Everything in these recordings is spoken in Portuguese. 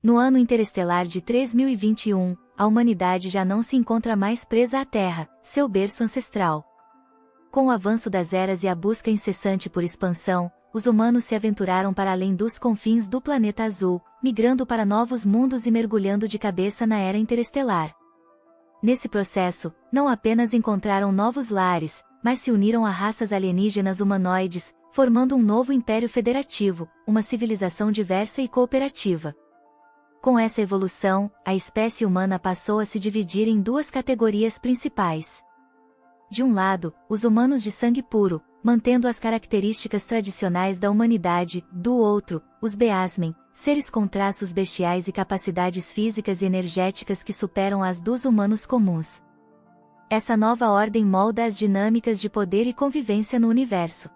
No ano interestelar de 3021, a humanidade já não se encontra mais presa à Terra, seu berço ancestral. Com o avanço das eras e a busca incessante por expansão, os humanos se aventuraram para além dos confins do planeta azul, migrando para novos mundos e mergulhando de cabeça na era interestelar. Nesse processo, não apenas encontraram novos lares, mas se uniram a raças alienígenas humanoides, formando um novo império federativo, uma civilização diversa e cooperativa. Com essa evolução, a espécie humana passou a se dividir em duas categorias principais. De um lado, os humanos de sangue puro, mantendo as características tradicionais da humanidade, do outro, os Beasmen, seres com traços bestiais e capacidades físicas e energéticas que superam as dos humanos comuns. Essa nova ordem molda as dinâmicas de poder e convivência no universo.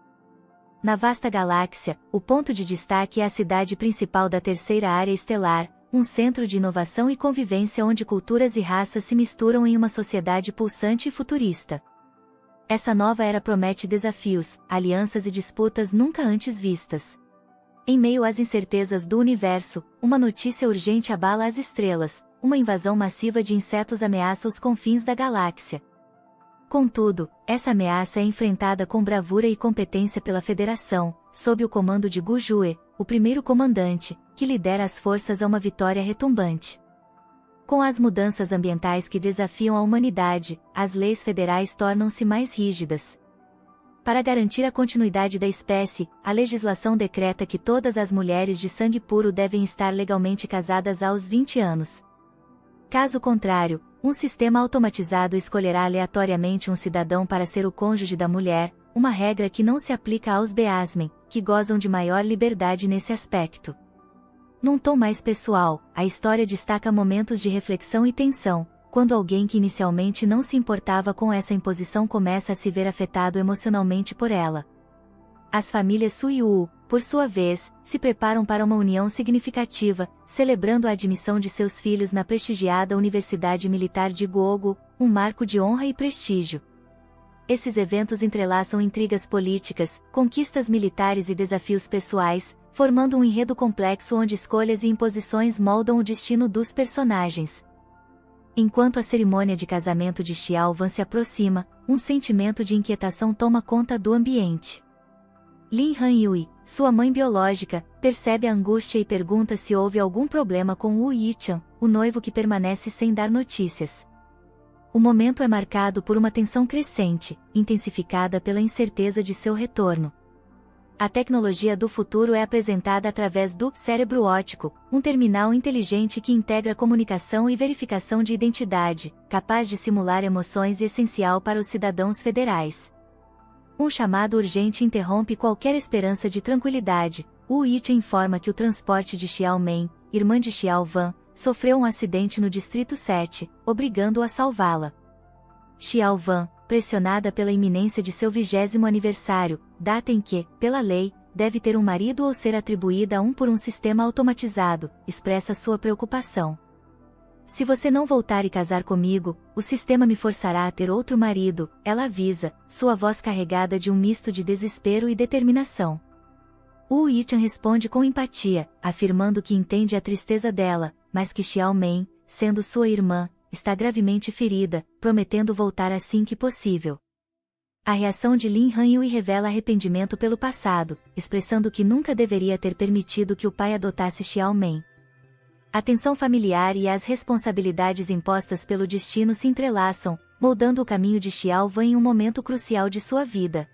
Na vasta galáxia, o ponto de destaque é a cidade principal da terceira área estelar, um centro de inovação e convivência onde culturas e raças se misturam em uma sociedade pulsante e futurista. Essa nova era promete desafios, alianças e disputas nunca antes vistas. Em meio às incertezas do universo, uma notícia urgente abala as estrelas, uma invasão massiva de insetos ameaça os confins da galáxia. Contudo, essa ameaça é enfrentada com bravura e competência pela Federação, sob o comando de Gu Jue, o primeiro comandante, que lidera as forças a uma vitória retumbante. Com as mudanças ambientais que desafiam a humanidade, as leis federais tornam-se mais rígidas. Para garantir a continuidade da espécie, a legislação decreta que todas as mulheres de sangue puro devem estar legalmente casadas aos 20 anos. Caso contrário, um sistema automatizado escolherá aleatoriamente um cidadão para ser o cônjuge da mulher, uma regra que não se aplica aos Beasmen, que gozam de maior liberdade nesse aspecto. Num tom mais pessoal, a história destaca momentos de reflexão e tensão, quando alguém que inicialmente não se importava com essa imposição começa a se ver afetado emocionalmente por ela. As famílias Suiwu, por sua vez, se preparam para uma união significativa, celebrando a admissão de seus filhos na prestigiada Universidade Militar de Gogo, um marco de honra e prestígio. Esses eventos entrelaçam intrigas políticas, conquistas militares e desafios pessoais, formando um enredo complexo onde escolhas e imposições moldam o destino dos personagens. Enquanto a cerimônia de casamento de Xiaovan se aproxima, um sentimento de inquietação toma conta do ambiente. Lin Han-yui, sua mãe biológica, percebe a angústia e pergunta se houve algum problema com Wu Yichan, o noivo que permanece sem dar notícias. O momento é marcado por uma tensão crescente, intensificada pela incerteza de seu retorno. A tecnologia do futuro é apresentada através do cérebro óptico, um terminal inteligente que integra comunicação e verificação de identidade, capaz de simular emoções e essencial para os cidadãos federais. Um chamado urgente interrompe qualquer esperança de tranquilidade. Wu Yichan informa que o transporte de Xiaomen, irmã de Xiaovan, sofreu um acidente no Distrito 7, obrigando-o a salvá-la. Xiaovan, pressionada pela iminência de seu 20º aniversário, data em que, pela lei, deve ter um marido ou ser atribuída a um por um sistema automatizado, expressa sua preocupação. Se você não voltar e casar comigo, o sistema me forçará a ter outro marido, ela avisa, sua voz carregada de um misto de desespero e determinação. Wu Yichan responde com empatia, afirmando que entende a tristeza dela, mas que Xiaomen, sendo sua irmã, está gravemente ferida, prometendo voltar assim que possível. A reação de Lin Han-yui revela arrependimento pelo passado, expressando que nunca deveria ter permitido que o pai adotasse Xiaomen. A tensão familiar e as responsabilidades impostas pelo destino se entrelaçam, moldando o caminho de Xiaovan em um momento crucial de sua vida.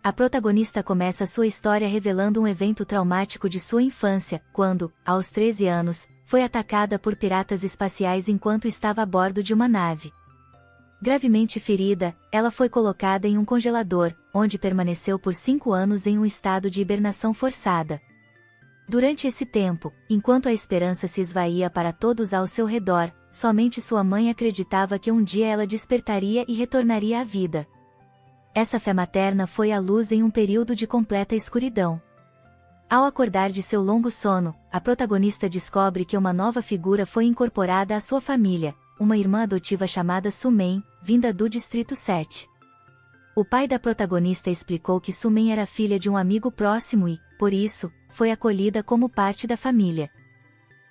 A protagonista começa sua história revelando um evento traumático de sua infância, quando, aos 13 anos, foi atacada por piratas espaciais enquanto estava a bordo de uma nave. Gravemente ferida, ela foi colocada em um congelador, onde permaneceu por 5 anos em um estado de hibernação forçada. Durante esse tempo, enquanto a esperança se esvaía para todos ao seu redor, somente sua mãe acreditava que um dia ela despertaria e retornaria à vida. Essa fé materna foi à luz em um período de completa escuridão. Ao acordar de seu longo sono, a protagonista descobre que uma nova figura foi incorporada à sua família, uma irmã adotiva chamada Sumen, vinda do Distrito 7. O pai da protagonista explicou que Sumen era filha de um amigo próximo e, por isso, foi acolhida como parte da família.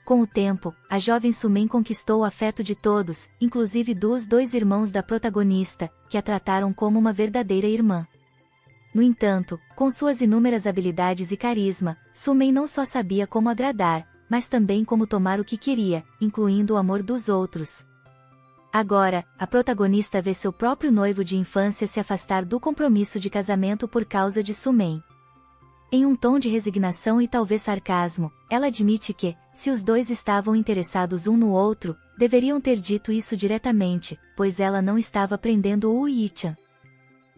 Com o tempo, a jovem Sumen conquistou o afeto de todos, inclusive dos dois irmãos da protagonista, que a trataram como uma verdadeira irmã. No entanto, com suas inúmeras habilidades e carisma, Sumen não só sabia como agradar, mas também como tomar o que queria, incluindo o amor dos outros. Agora, a protagonista vê seu próprio noivo de infância se afastar do compromisso de casamento por causa de Sumen. Em um tom de resignação e talvez sarcasmo, ela admite que, se os dois estavam interessados um no outro, deveriam ter dito isso diretamente, pois ela não estava prendendo o Yi-chan.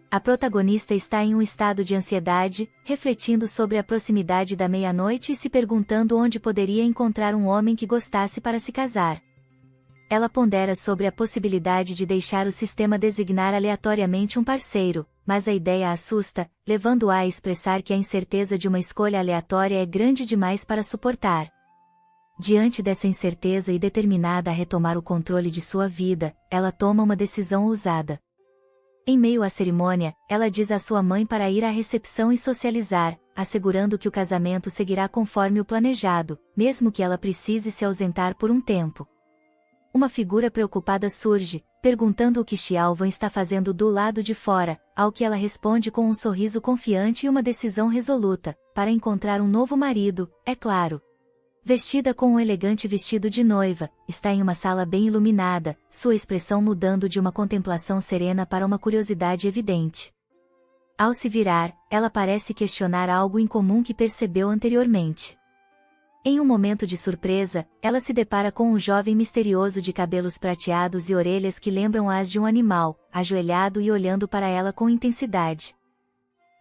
A protagonista está em um estado de ansiedade, refletindo sobre a proximidade da meia-noite e se perguntando onde poderia encontrar um homem que gostasse para se casar. Ela pondera sobre a possibilidade de deixar o sistema designar aleatoriamente um parceiro, mas a ideia a assusta, levando-a a expressar que a incerteza de uma escolha aleatória é grande demais para suportar. Diante dessa incerteza e determinada a retomar o controle de sua vida, ela toma uma decisão ousada. Em meio à cerimônia, ela diz à sua mãe para ir à recepção e socializar, assegurando que o casamento seguirá conforme o planejado, mesmo que ela precise se ausentar por um tempo. Uma figura preocupada surge, perguntando o que Xiaowan está fazendo do lado de fora, ao que ela responde com um sorriso confiante e uma decisão resoluta, para encontrar um novo marido, é claro. Vestida com um elegante vestido de noiva, está em uma sala bem iluminada, sua expressão mudando de uma contemplação serena para uma curiosidade evidente. Ao se virar, ela parece questionar algo incomum que percebeu anteriormente. Em um momento de surpresa, ela se depara com um jovem misterioso de cabelos prateados e orelhas que lembram as de um animal, ajoelhado e olhando para ela com intensidade.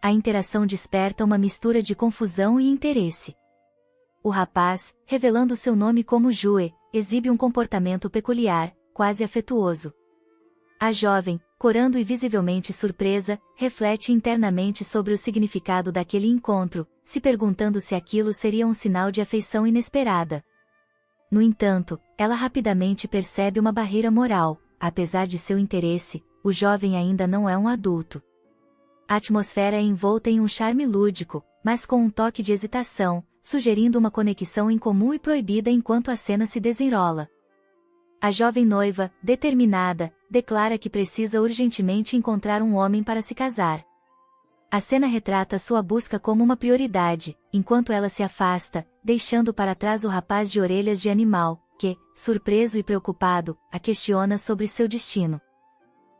A interação desperta uma mistura de confusão e interesse. O rapaz, revelando seu nome como Jue, exibe um comportamento peculiar, quase afetuoso. A jovem, corando e visivelmente surpresa, reflete internamente sobre o significado daquele encontro, se perguntando se aquilo seria um sinal de afeição inesperada. No entanto, ela rapidamente percebe uma barreira moral: apesar de seu interesse, o jovem ainda não é um adulto. A atmosfera é envolta em um charme lúdico, mas com um toque de hesitação, sugerindo uma conexão incomum e proibida enquanto a cena se desenrola. A jovem noiva, determinada, declara que precisa urgentemente encontrar um homem para se casar. A cena retrata sua busca como uma prioridade, enquanto ela se afasta, deixando para trás o rapaz de orelhas de animal, que, surpreso e preocupado, a questiona sobre seu destino.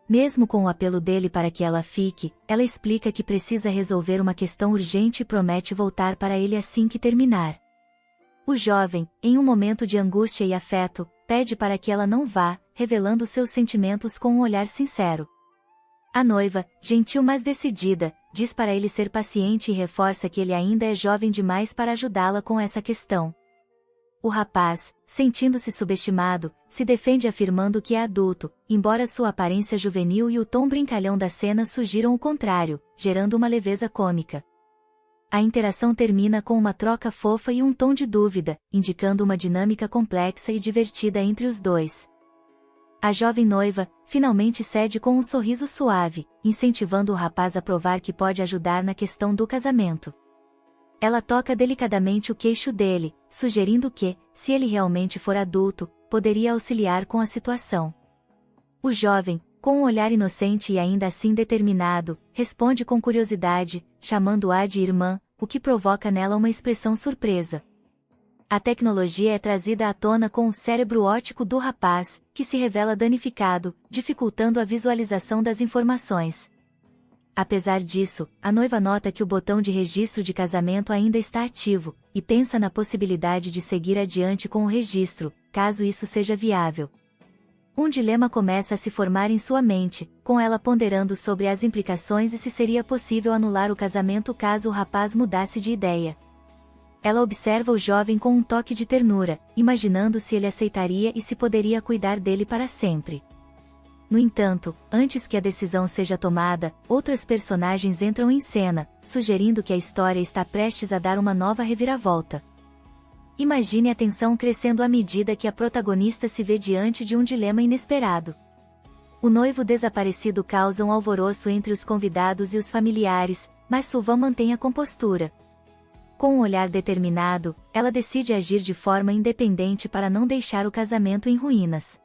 Mesmo com o apelo dele para que ela fique, ela explica que precisa resolver uma questão urgente e promete voltar para ele assim que terminar. O jovem, em um momento de angústia e afeto, pede para que ela não vá, revelando seus sentimentos com um olhar sincero. A noiva, gentil mas decidida, diz para ele ser paciente e reforça que ele ainda é jovem demais para ajudá-la com essa questão. O rapaz, sentindo-se subestimado, se defende afirmando que é adulto, embora sua aparência juvenil e o tom brincalhão da cena sugiram o contrário, gerando uma leveza cômica. A interação termina com uma troca fofa e um tom de dúvida, indicando uma dinâmica complexa e divertida entre os dois. A jovem noiva, finalmente cede com um sorriso suave, incentivando o rapaz a provar que pode ajudar na questão do casamento. Ela toca delicadamente o queixo dele, sugerindo que, se ele realmente for adulto, poderia auxiliar com a situação. O jovem, com um olhar inocente e ainda assim determinado, responde com curiosidade, chamando-a de irmã, o que provoca nela uma expressão surpresa. A tecnologia é trazida à tona com o cérebro óptico do rapaz, que se revela danificado, dificultando a visualização das informações. Apesar disso, a noiva nota que o botão de registro de casamento ainda está ativo, e pensa na possibilidade de seguir adiante com o registro, caso isso seja viável. Um dilema começa a se formar em sua mente, com ela ponderando sobre as implicações e se seria possível anular o casamento caso o rapaz mudasse de ideia. Ela observa o jovem com um toque de ternura, imaginando se ele aceitaria e se poderia cuidar dele para sempre. No entanto, antes que a decisão seja tomada, outras personagens entram em cena, sugerindo que a história está prestes a dar uma nova reviravolta. Imagine a tensão crescendo à medida que a protagonista se vê diante de um dilema inesperado. O noivo desaparecido causa um alvoroço entre os convidados e os familiares, mas Suvan mantém a compostura. Com um olhar determinado, ela decide agir de forma independente para não deixar o casamento em ruínas.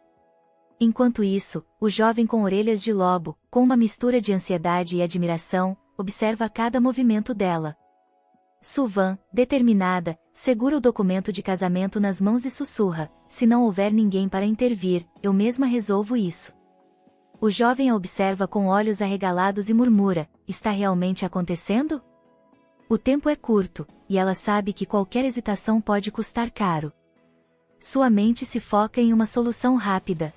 Enquanto isso, o jovem com orelhas de lobo, com uma mistura de ansiedade e admiração, observa cada movimento dela. Suvan, determinada, segura o documento de casamento nas mãos e sussurra: se não houver ninguém para intervir, eu mesma resolvo isso. O jovem a observa com olhos arregalados e murmura: está realmente acontecendo? O tempo é curto, e ela sabe que qualquer hesitação pode custar caro. Sua mente se foca em uma solução rápida.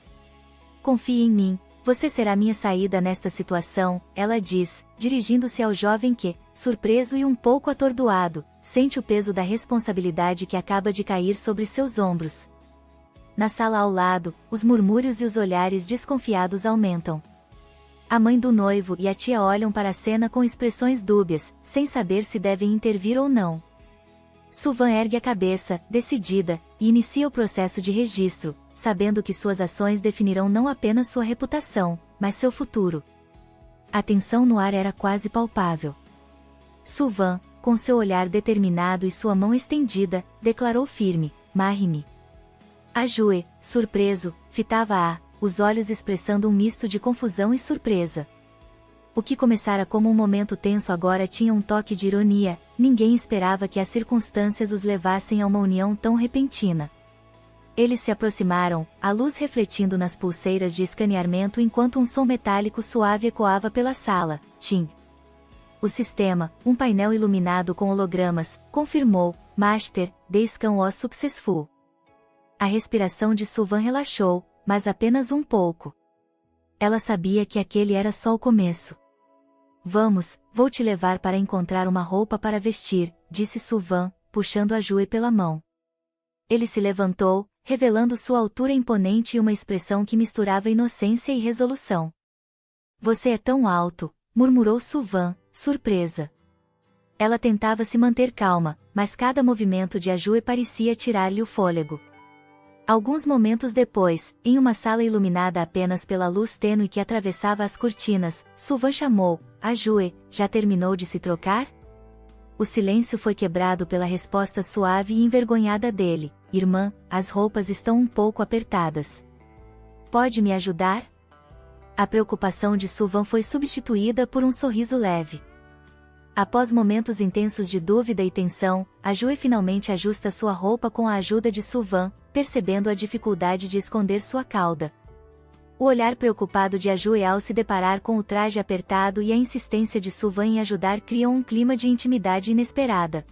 Confie em mim, você será minha saída nesta situação, ela diz, dirigindo-se ao jovem que, surpreso e um pouco atordoado, sente o peso da responsabilidade que acaba de cair sobre seus ombros. Na sala ao lado, os murmúrios e os olhares desconfiados aumentam. A mãe do noivo e a tia olham para a cena com expressões dúbias, sem saber se devem intervir ou não. Suvan ergue a cabeça, decidida, e inicia o processo de registro, sabendo que suas ações definirão não apenas sua reputação, mas seu futuro. A tensão no ar era quase palpável. Suvan, com seu olhar determinado e sua mão estendida, declarou firme: marre-me. Ajue, surpreso, fitava-a, os olhos expressando um misto de confusão e surpresa. O que começara como um momento tenso agora tinha um toque de ironia, ninguém esperava que as circunstâncias os levassem a uma união tão repentina. Eles se aproximaram, a luz refletindo nas pulseiras de escaneamento enquanto um som metálico suave ecoava pela sala. Tim. O sistema, um painel iluminado com hologramas, confirmou: Master, the scan was successful. A respiração de Suvan relaxou, mas apenas um pouco. Ela sabia que aquele era só o começo. Vamos, vou te levar para encontrar uma roupa para vestir, disse Suvan, puxando Ajue pela mão. Ele se levantou, revelando sua altura imponente e uma expressão que misturava inocência e resolução. Você é tão alto, murmurou Suvan, surpresa. Ela tentava se manter calma, mas cada movimento de Ajue parecia tirar-lhe o fôlego. Alguns momentos depois, em uma sala iluminada apenas pela luz tênue que atravessava as cortinas, Suvan chamou: Ajue, já terminou de se trocar? O silêncio foi quebrado pela resposta suave e envergonhada dele: irmã, as roupas estão um pouco apertadas. Pode me ajudar? A preocupação de Suvan foi substituída por um sorriso leve. Após momentos intensos de dúvida e tensão, Ajue finalmente ajusta sua roupa com a ajuda de Suvan, percebendo a dificuldade de esconder sua cauda. O olhar preocupado de Ajue ao se deparar com o traje apertado e a insistência de Suvan em ajudar criam um clima de intimidade inesperada.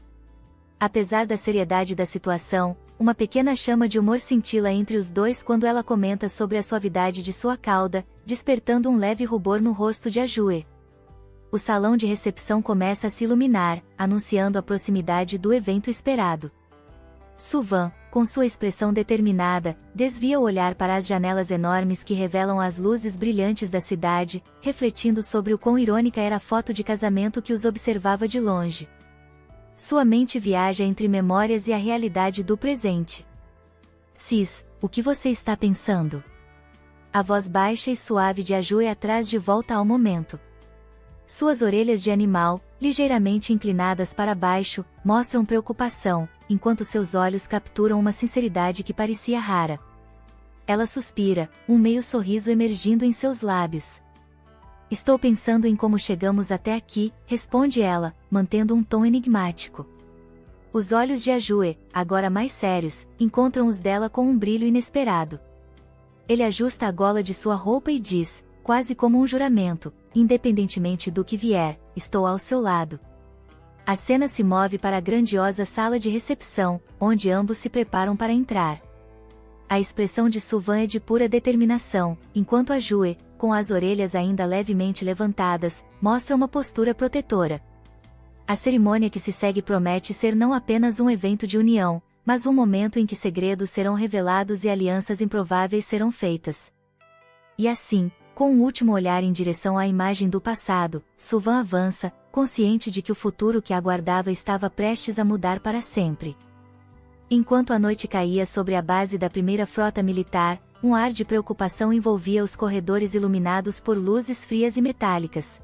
Apesar da seriedade da situação, uma pequena chama de humor cintila entre os dois quando ela comenta sobre a suavidade de sua cauda, despertando um leve rubor no rosto de Ajue. O salão de recepção começa a se iluminar, anunciando a proximidade do evento esperado. Suvan, com sua expressão determinada, desvia o olhar para as janelas enormes que revelam as luzes brilhantes da cidade, refletindo sobre o quão irônica era a foto de casamento que os observava de longe. Sua mente viaja entre memórias e a realidade do presente. Cis, o que você está pensando? A voz baixa e suave de Ajue atrás de volta ao momento. Suas orelhas de animal, ligeiramente inclinadas para baixo, mostram preocupação, enquanto seus olhos capturam uma sinceridade que parecia rara. Ela suspira, um meio sorriso emergindo em seus lábios. Estou pensando em como chegamos até aqui, responde ela, mantendo um tom enigmático. Os olhos de Ajue, agora mais sérios, encontram os dela com um brilho inesperado. Ele ajusta a gola de sua roupa e diz, quase como um juramento: independentemente do que vier, estou ao seu lado. A cena se move para a grandiosa sala de recepção, onde ambos se preparam para entrar. A expressão de Suvan é de pura determinação, enquanto Ajue, com as orelhas ainda levemente levantadas, mostra uma postura protetora. A cerimônia que se segue promete ser não apenas um evento de união, mas um momento em que segredos serão revelados e alianças improváveis serão feitas. E assim, com um último olhar em direção à imagem do passado, Suvan avança, consciente de que o futuro que a aguardava estava prestes a mudar para sempre. Enquanto a noite caía sobre a base da primeira frota militar, um ar de preocupação envolvia os corredores iluminados por luzes frias e metálicas.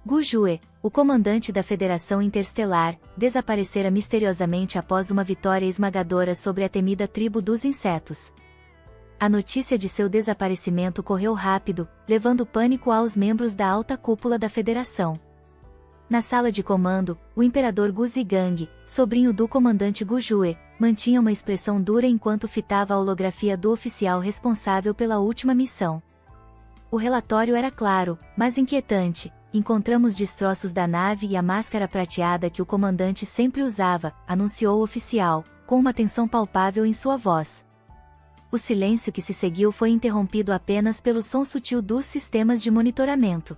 Gu Jue, o comandante da Federação Interestelar, desaparecera misteriosamente após uma vitória esmagadora sobre a temida tribo dos insetos. A notícia de seu desaparecimento correu rápido, levando pânico aos membros da alta cúpula da Federação. Na sala de comando, o imperador Gu Zigang, sobrinho do comandante Gu Jue, mantinha uma expressão dura enquanto fitava a holografia do oficial responsável pela última missão. O relatório era claro, mas inquietante. Encontramos destroços da nave e a máscara prateada que o comandante sempre usava, anunciou o oficial, com uma tensão palpável em sua voz. O silêncio que se seguiu foi interrompido apenas pelo som sutil dos sistemas de monitoramento.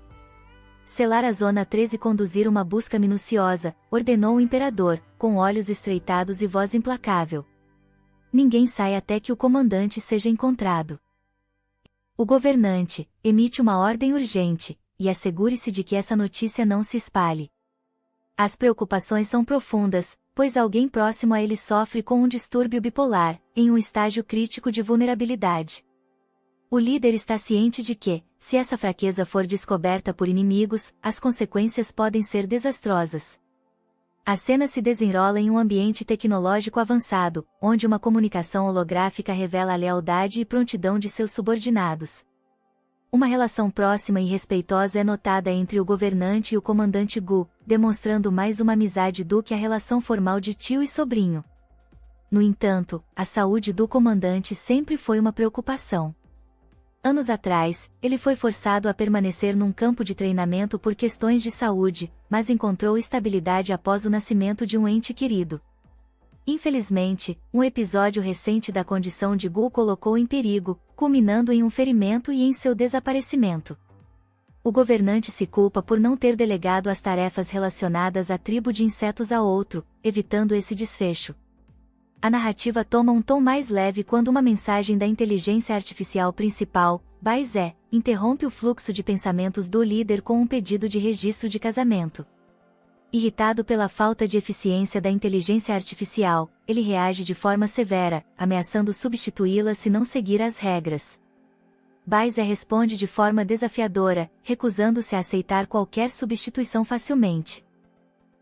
Selar a Zona 13 e conduzir uma busca minuciosa, ordenou o imperador, com olhos estreitados e voz implacável. Ninguém sai até que o comandante seja encontrado. O governante emite uma ordem urgente, e assegure-se de que essa notícia não se espalhe. As preocupações são profundas, pois alguém próximo a ele sofre com um distúrbio bipolar, em um estágio crítico de vulnerabilidade. O líder está ciente de que, se essa fraqueza for descoberta por inimigos, as consequências podem ser desastrosas. A cena se desenrola em um ambiente tecnológico avançado, onde uma comunicação holográfica revela a lealdade e prontidão de seus subordinados. Uma relação próxima e respeitosa é notada entre o governante e o comandante Gu, demonstrando mais uma amizade do que a relação formal de tio e sobrinho. No entanto, a saúde do comandante sempre foi uma preocupação. Anos atrás, ele foi forçado a permanecer num campo de treinamento por questões de saúde, mas encontrou estabilidade após o nascimento de um ente querido. Infelizmente, um episódio recente da condição de Gu o colocou em perigo, culminando em um ferimento e em seu desaparecimento. O governante se culpa por não ter delegado as tarefas relacionadas à tribo de insetos a outro, evitando esse desfecho. A narrativa toma um tom mais leve quando uma mensagem da inteligência artificial principal, Bai Ze, interrompe o fluxo de pensamentos do líder com um pedido de registro de casamento. Irritado pela falta de eficiência da inteligência artificial, ele reage de forma severa, ameaçando substituí-la se não seguir as regras. Bai Ze responde de forma desafiadora, recusando-se a aceitar qualquer substituição facilmente.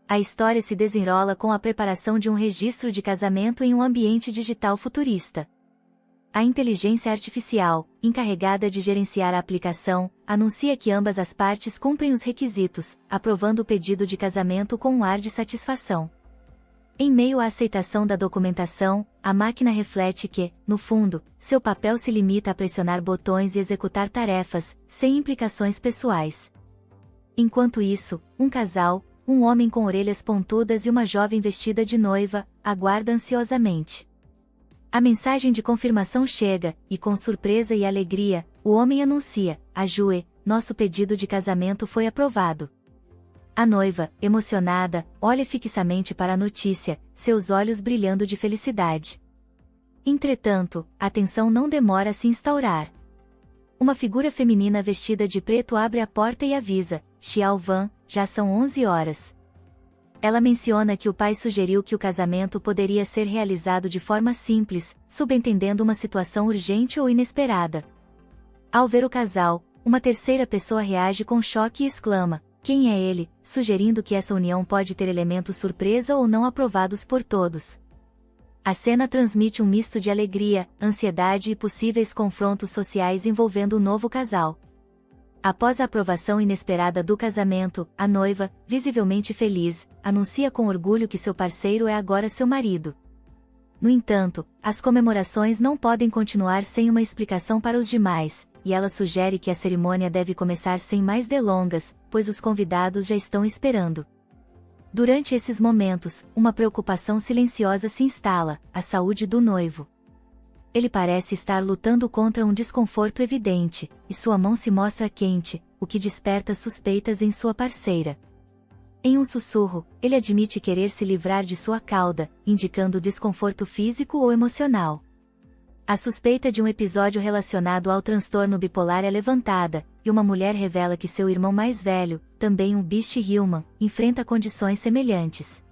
A história se desenrola com a preparação de um registro de casamento em um ambiente digital futurista. A inteligência artificial, encarregada de gerenciar a aplicação, anuncia que ambas as partes cumprem os requisitos, aprovando o pedido de casamento com um ar de satisfação. Em meio à aceitação da documentação, a máquina reflete que, no fundo, seu papel se limita a pressionar botões e executar tarefas, sem implicações pessoais. Enquanto isso, um casal, um homem com orelhas pontudas e uma jovem vestida de noiva, aguarda ansiosamente. A mensagem de confirmação chega, e com surpresa e alegria, o homem anuncia: a Jue, nosso pedido de casamento foi aprovado. A noiva, emocionada, olha fixamente para a notícia, seus olhos brilhando de felicidade. Entretanto, a tensão não demora a se instaurar. Uma figura feminina vestida de preto abre a porta e avisa: Xiao Van, já são 11 horas. Ela menciona que o pai sugeriu que o casamento poderia ser realizado de forma simples, subentendendo uma situação urgente ou inesperada. Ao ver o casal, uma terceira pessoa reage com choque e exclama: quem é ele?, sugerindo que essa união pode ter elementos surpresa ou não aprovados por todos. A cena transmite um misto de alegria, ansiedade e possíveis confrontos sociais envolvendo o novo casal. Após a aprovação inesperada do casamento, a noiva, visivelmente feliz, anuncia com orgulho que seu parceiro é agora seu marido. No entanto, as comemorações não podem continuar sem uma explicação para os demais, e ela sugere que a cerimônia deve começar sem mais delongas, pois os convidados já estão esperando. Durante esses momentos, uma preocupação silenciosa se instala: a saúde do noivo. Ele parece estar lutando contra um desconforto evidente, e sua mão se mostra quente, o que desperta suspeitas em sua parceira. Em um sussurro, ele admite querer se livrar de sua cauda, indicando desconforto físico ou emocional. A suspeita de um episódio relacionado ao transtorno bipolar é levantada, e uma mulher revela que seu irmão mais velho, também um Beast Human, enfrenta condições semelhantes.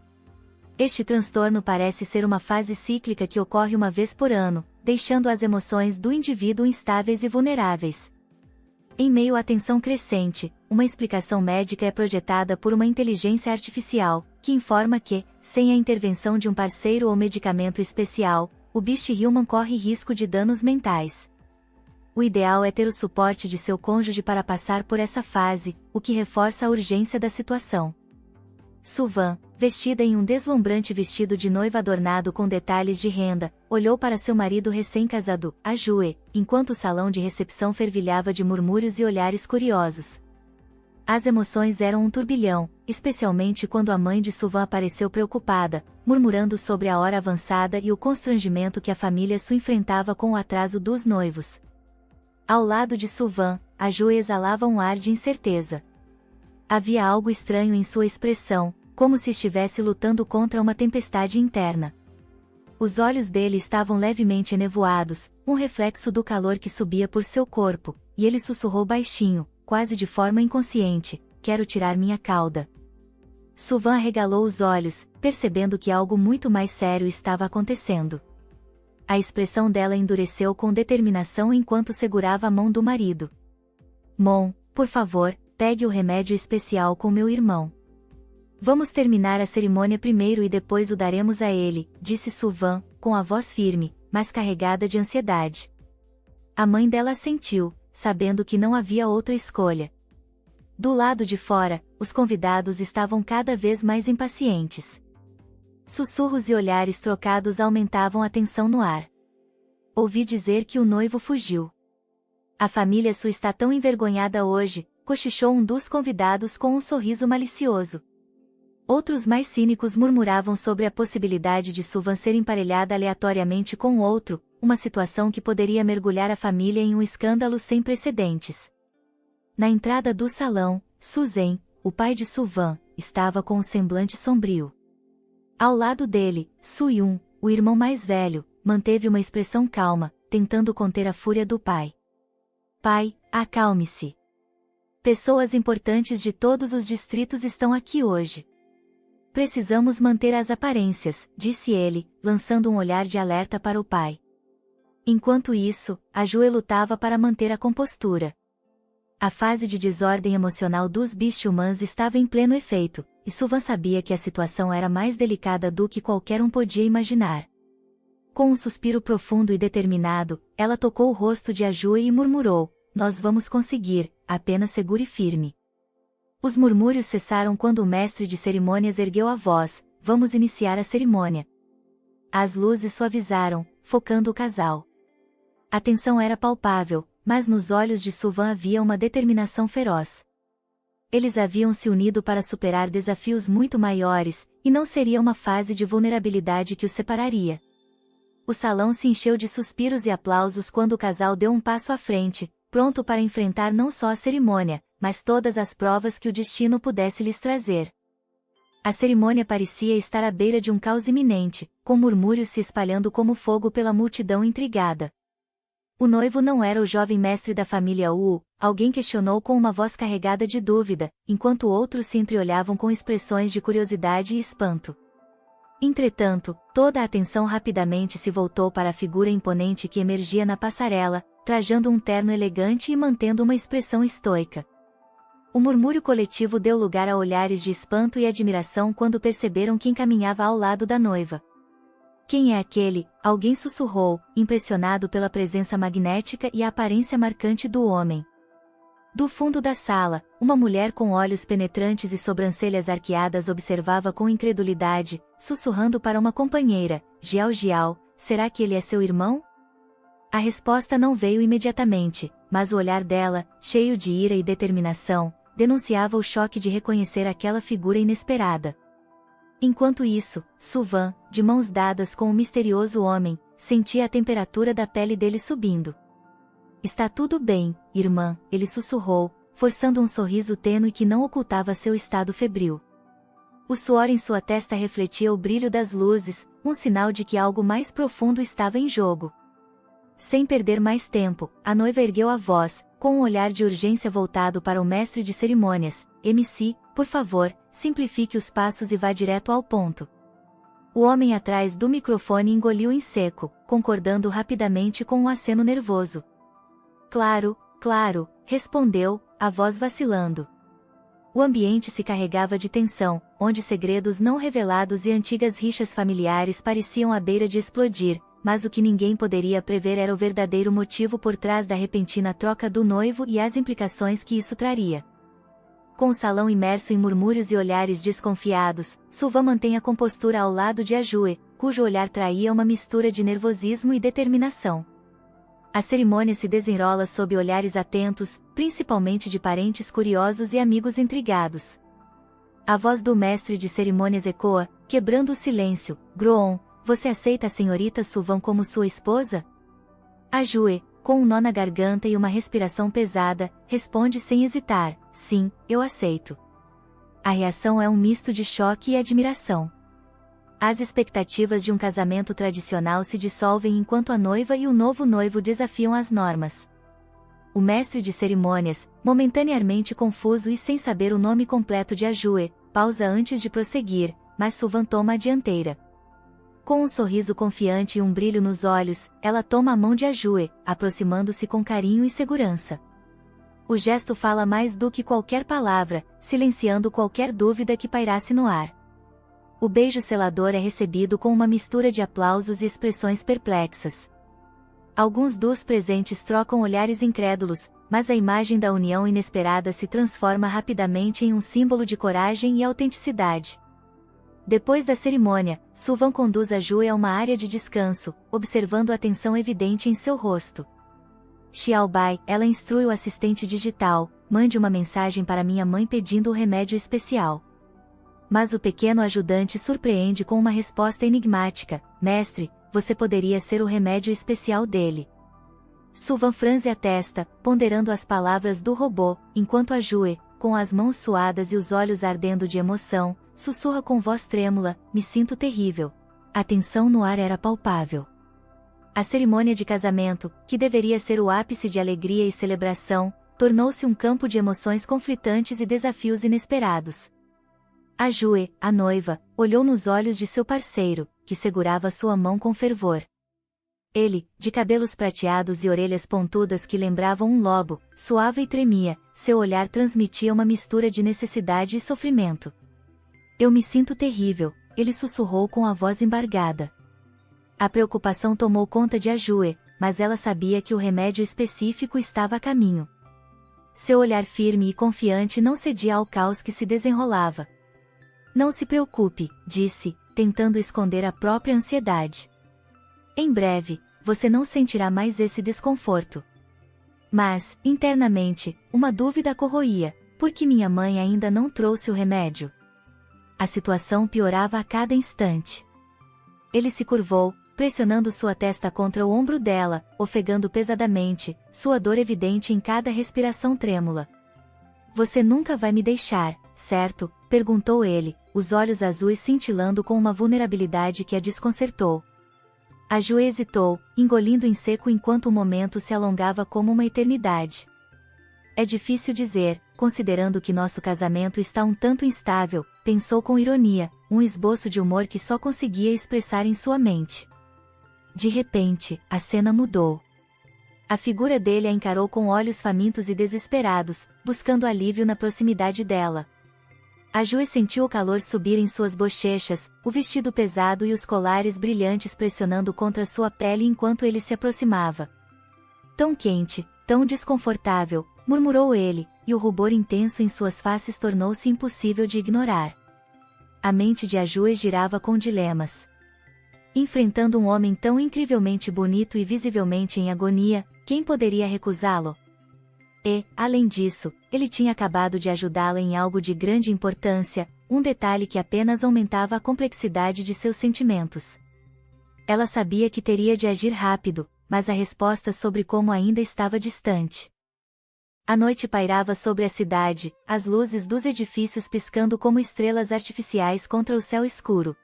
Este transtorno parece ser uma fase cíclica que ocorre uma vez por ano, deixando as emoções do indivíduo instáveis e vulneráveis. Em meio à tensão crescente, uma explicação médica é projetada por uma inteligência artificial, que informa que, sem a intervenção de um parceiro ou medicamento especial, o Beast Human corre risco de danos mentais. O ideal é ter o suporte de seu cônjuge para passar por essa fase, o que reforça a urgência da situação. Suvan, vestida em um deslumbrante vestido de noiva adornado com detalhes de renda, olhou para seu marido recém-casado, Ajue, enquanto o salão de recepção fervilhava de murmúrios e olhares curiosos. As emoções eram um turbilhão, especialmente quando a mãe de Suvan apareceu preocupada, murmurando sobre a hora avançada e o constrangimento que a família Su enfrentava com o atraso dos noivos. Ao lado de Suvan, Ajue exalava um ar de incerteza. Havia algo estranho em sua expressão, como se estivesse lutando contra uma tempestade interna. Os olhos dele estavam levemente enevoados, um reflexo do calor que subia por seu corpo, e ele sussurrou baixinho, quase de forma inconsciente: "Quero tirar minha cauda." Suvan arregalou os olhos, percebendo que algo muito mais sério estava acontecendo. A expressão dela endureceu com determinação enquanto segurava a mão do marido. "Mon, por favor, pegue o remédio especial com meu irmão. Vamos terminar a cerimônia primeiro e depois o daremos a ele", disse Suvan, com a voz firme, mas carregada de ansiedade. A mãe dela assentiu, sabendo que não havia outra escolha. Do lado de fora, os convidados estavam cada vez mais impacientes. Sussurros e olhares trocados aumentavam a tensão no ar. "Ouvi dizer que o noivo fugiu. A família Su está tão envergonhada hoje", cochichou um dos convidados com um sorriso malicioso. Outros mais cínicos murmuravam sobre a possibilidade de Suvan ser emparelhada aleatoriamente com outro, uma situação que poderia mergulhar a família em um escândalo sem precedentes. Na entrada do salão, Suzen, o pai de Suvan, estava com um semblante sombrio. Ao lado dele, Suyun, o irmão mais velho, manteve uma expressão calma, tentando conter a fúria do pai. "Pai, acalme-se. Pessoas importantes de todos os distritos estão aqui hoje. Precisamos manter as aparências", disse ele, lançando um olhar de alerta para o pai. Enquanto isso, Ajue lutava para manter a compostura. A fase de desordem emocional dos Beast-Humans estava em pleno efeito, e Suvan sabia que a situação era mais delicada do que qualquer um podia imaginar. Com um suspiro profundo e determinado, ela tocou o rosto de Ajue e murmurou: "Nós vamos conseguir, apenas segure firme." Os murmúrios cessaram quando o mestre de cerimônias ergueu a voz: "Vamos iniciar a cerimônia." As luzes suavizaram, focando o casal. A tensão era palpável, mas nos olhos de Suvan havia uma determinação feroz. Eles haviam se unido para superar desafios muito maiores, e não seria uma fase de vulnerabilidade que os separaria. O salão se encheu de suspiros e aplausos quando o casal deu um passo à frente, pronto para enfrentar não só a cerimônia, mas todas as provas que o destino pudesse lhes trazer. A cerimônia parecia estar à beira de um caos iminente, com murmúrios se espalhando como fogo pela multidão intrigada. O noivo não era o jovem mestre da família Wu, alguém questionou com uma voz carregada de dúvida, enquanto outros se entreolhavam com expressões de curiosidade e espanto. Entretanto, toda a atenção rapidamente se voltou para a figura imponente que emergia na passarela, trajando um terno elegante e mantendo uma expressão estoica. O murmúrio coletivo deu lugar a olhares de espanto e admiração quando perceberam quem caminhava ao lado da noiva. "Quem é aquele?", alguém sussurrou, impressionado pela presença magnética e a aparência marcante do homem. Do fundo da sala, uma mulher com olhos penetrantes e sobrancelhas arqueadas observava com incredulidade, sussurrando para uma companheira: "Jiao Jiao, será que ele é seu irmão?" A resposta não veio imediatamente, mas o olhar dela, cheio de ira e determinação, denunciava o choque de reconhecer aquela figura inesperada. Enquanto isso, Suvan, de mãos dadas com o misterioso homem, sentia a temperatura da pele dele subindo. "Está tudo bem, irmã", ele sussurrou, forçando um sorriso tênue que não ocultava seu estado febril. O suor em sua testa refletia o brilho das luzes, um sinal de que algo mais profundo estava em jogo. Sem perder mais tempo, a noiva ergueu a voz, com um olhar de urgência voltado para o mestre de cerimônias: "MC, por favor, simplifique os passos e vá direto ao ponto." O homem atrás do microfone engoliu em seco, concordando rapidamente com um aceno nervoso. Claro, respondeu, a voz vacilando. O ambiente se carregava de tensão, onde segredos não revelados e antigas rixas familiares pareciam à beira de explodir, mas o que ninguém poderia prever era o verdadeiro motivo por trás da repentina troca do noivo e as implicações que isso traria. Com o salão imerso em murmúrios e olhares desconfiados, Sullivan mantém a compostura ao lado de Ajue, cujo olhar traía uma mistura de nervosismo e determinação. A cerimônia se desenrola sob olhares atentos, principalmente de parentes curiosos e amigos intrigados. A voz do mestre de cerimônias ecoa, quebrando o silêncio: Groon, você aceita a senhorita Sullivan como sua esposa? Ajue, com um nó na garganta e uma respiração pesada, responde sem hesitar: sim, eu aceito. A reação é um misto de choque e admiração. As expectativas de um casamento tradicional se dissolvem enquanto a noiva e o novo noivo desafiam as normas. O mestre de cerimônias, momentaneamente confuso e sem saber o nome completo de Ajue, pausa antes de prosseguir, mas Sullivan toma a dianteira. Com um sorriso confiante e um brilho nos olhos, ela toma a mão de Ajue, aproximando-se com carinho e segurança. O gesto fala mais do que qualquer palavra, silenciando qualquer dúvida que pairasse no ar. O beijo selador é recebido com uma mistura de aplausos e expressões perplexas. Alguns dos presentes trocam olhares incrédulos, mas a imagem da união inesperada se transforma rapidamente em um símbolo de coragem e autenticidade. Depois da cerimônia, Sullivan conduz Ajue a uma área de descanso, observando a tensão evidente em seu rosto. Xiaobai, ela instrui o assistente digital: mande uma mensagem para minha mãe pedindo o remédio especial. Mas o pequeno ajudante surpreende com uma resposta enigmática: mestre, você poderia ser o remédio especial dele. Sullivan franze a testa, ponderando as palavras do robô, enquanto Ajue, com as mãos suadas e os olhos ardendo de emoção, sussurra com voz trêmula: me sinto terrível. A tensão no ar era palpável. A cerimônia de casamento, que deveria ser o ápice de alegria e celebração, tornou-se um campo de emoções conflitantes e desafios inesperados. Ajue, a noiva, olhou nos olhos de seu parceiro, que segurava sua mão com fervor. Ele, de cabelos prateados e orelhas pontudas que lembravam um lobo, suava e tremia, seu olhar transmitia uma mistura de necessidade e sofrimento. Eu me sinto terrível, ele sussurrou com a voz embargada. A preocupação tomou conta de Ajue, mas ela sabia que o remédio específico estava a caminho. Seu olhar firme e confiante não cedia ao caos que se desenrolava. Não se preocupe, disse, tentando esconder a própria ansiedade. Em breve, você não sentirá mais esse desconforto. Mas, internamente, uma dúvida a corroía: por que minha mãe ainda não trouxe o remédio? A situação piorava a cada instante. Ele se curvou, pressionando sua testa contra o ombro dela, ofegando pesadamente, sua dor evidente em cada respiração trêmula. Você nunca vai me deixar, certo? Perguntou ele, os olhos azuis cintilando com uma vulnerabilidade que a desconcertou. Ajue hesitou, engolindo em seco enquanto o momento se alongava como uma eternidade. É difícil dizer, considerando que nosso casamento está um tanto instável, pensou com ironia, um esboço de humor que só conseguia expressar em sua mente. De repente, a cena mudou. A figura dele a encarou com olhos famintos e desesperados, buscando alívio na proximidade dela. Ajue sentiu o calor subir em suas bochechas, o vestido pesado e os colares brilhantes pressionando contra sua pele enquanto ele se aproximava. Tão quente, tão desconfortável, murmurou ele, e o rubor intenso em suas faces tornou-se impossível de ignorar. A mente de Ajue girava com dilemas. Enfrentando um homem tão incrivelmente bonito e visivelmente em agonia, quem poderia recusá-lo? E, além disso, ele tinha acabado de ajudá-la em algo de grande importância, um detalhe que apenas aumentava a complexidade de seus sentimentos. Ela sabia que teria de agir rápido, mas a resposta sobre como ainda estava distante. A noite pairava sobre a cidade, as luzes dos edifícios piscando como estrelas artificiais contra o céu escuro.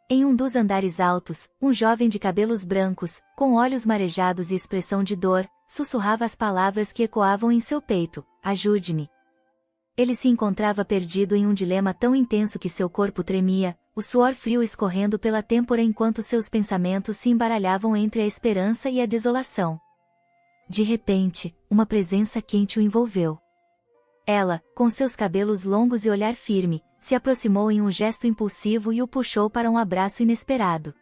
Em um dos andares altos, um jovem de cabelos brancos, com olhos marejados e expressão de dor, sussurrava as palavras que ecoavam em seu peito: ajude-me. Ele se encontrava perdido em um dilema tão intenso que seu corpo tremia, o suor frio escorrendo pela têmpora enquanto seus pensamentos se embaralhavam entre a esperança e a desolação. De repente, uma presença quente o envolveu. Ela, com seus cabelos longos e olhar firme, se aproximou em um gesto impulsivo e o puxou para um abraço inesperado.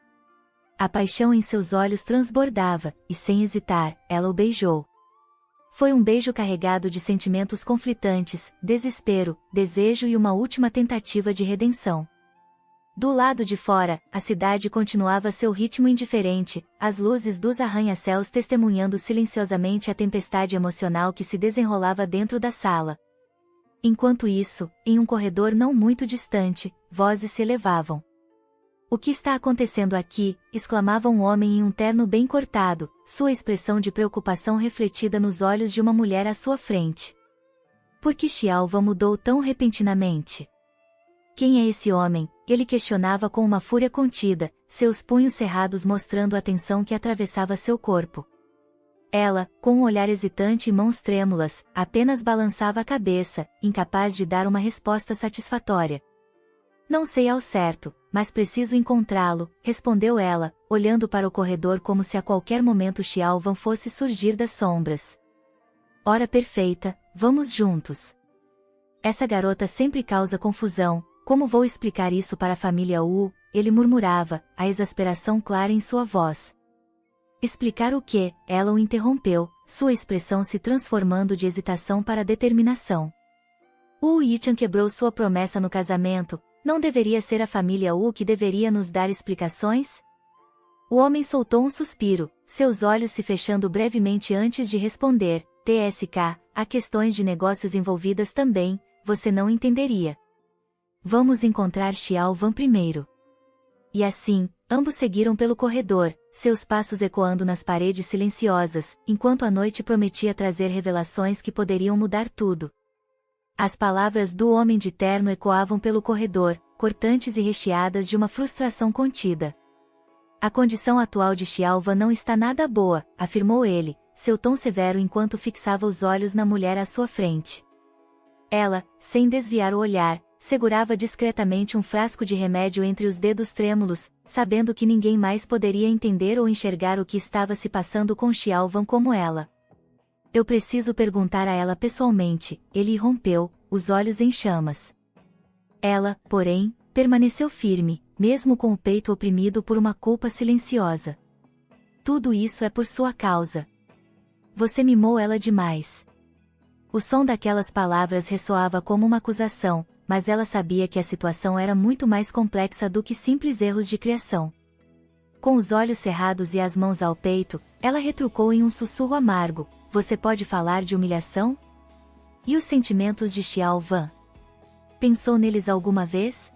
A paixão em seus olhos transbordava, e sem hesitar, ela o beijou. Foi um beijo carregado de sentimentos conflitantes, desespero, desejo e uma última tentativa de redenção. Do lado de fora, a cidade continuava seu ritmo indiferente, as luzes dos arranha-céus testemunhando silenciosamente a tempestade emocional que se desenrolava dentro da sala. Enquanto isso, em um corredor não muito distante, vozes se elevavam. "O que está acontecendo aqui?" exclamava um homem em um terno bem cortado, sua expressão de preocupação refletida nos olhos de uma mulher à sua frente. "Por que Xiaovan mudou tão repentinamente? Quem é esse homem?" ele questionava com uma fúria contida, seus punhos cerrados mostrando a tensão que atravessava seu corpo. Ela, com um olhar hesitante e mãos trêmulas, apenas balançava a cabeça, incapaz de dar uma resposta satisfatória. "Não sei ao certo, mas preciso encontrá-lo", respondeu ela, olhando para o corredor como se a qualquer momento Xiaovan fosse surgir das sombras. "Hora perfeita, vamos juntos. Essa garota sempre causa confusão, como vou explicar isso para a família Wu?" ele murmurava, a exasperação clara em sua voz. "Explicar o quê?" ela o interrompeu, sua expressão se transformando de hesitação para determinação. "Wu Yichan quebrou sua promessa no casamento, não deveria ser a família Wu que deveria nos dar explicações?" O homem soltou um suspiro, seus olhos se fechando brevemente antes de responder. "TSK, há questões de negócios envolvidas também, você não entenderia. Vamos encontrar Xiaovan primeiro." E assim, ambos seguiram pelo corredor, seus passos ecoando nas paredes silenciosas, enquanto a noite prometia trazer revelações que poderiam mudar tudo. As palavras do homem de terno ecoavam pelo corredor, cortantes e recheadas de uma frustração contida. "A condição atual de Xiaovan não está nada boa", afirmou ele, seu tom severo enquanto fixava os olhos na mulher à sua frente. Ela, sem desviar o olhar, segurava discretamente um frasco de remédio entre os dedos trêmulos, sabendo que ninguém mais poderia entender ou enxergar o que estava se passando com Xiaovan como ela. "Eu preciso perguntar a ela pessoalmente", ele irrompeu, os olhos em chamas. Ela, porém, permaneceu firme, mesmo com o peito oprimido por uma culpa silenciosa. "Tudo isso é por sua causa. Você mimou ela demais." O som daquelas palavras ressoava como uma acusação, mas ela sabia que a situação era muito mais complexa do que simples erros de criação. Com os olhos cerrados e as mãos ao peito, ela retrucou em um sussurro amargo: "Você pode falar de humilhação? E os sentimentos de Xiaovan? Pensou neles alguma vez?"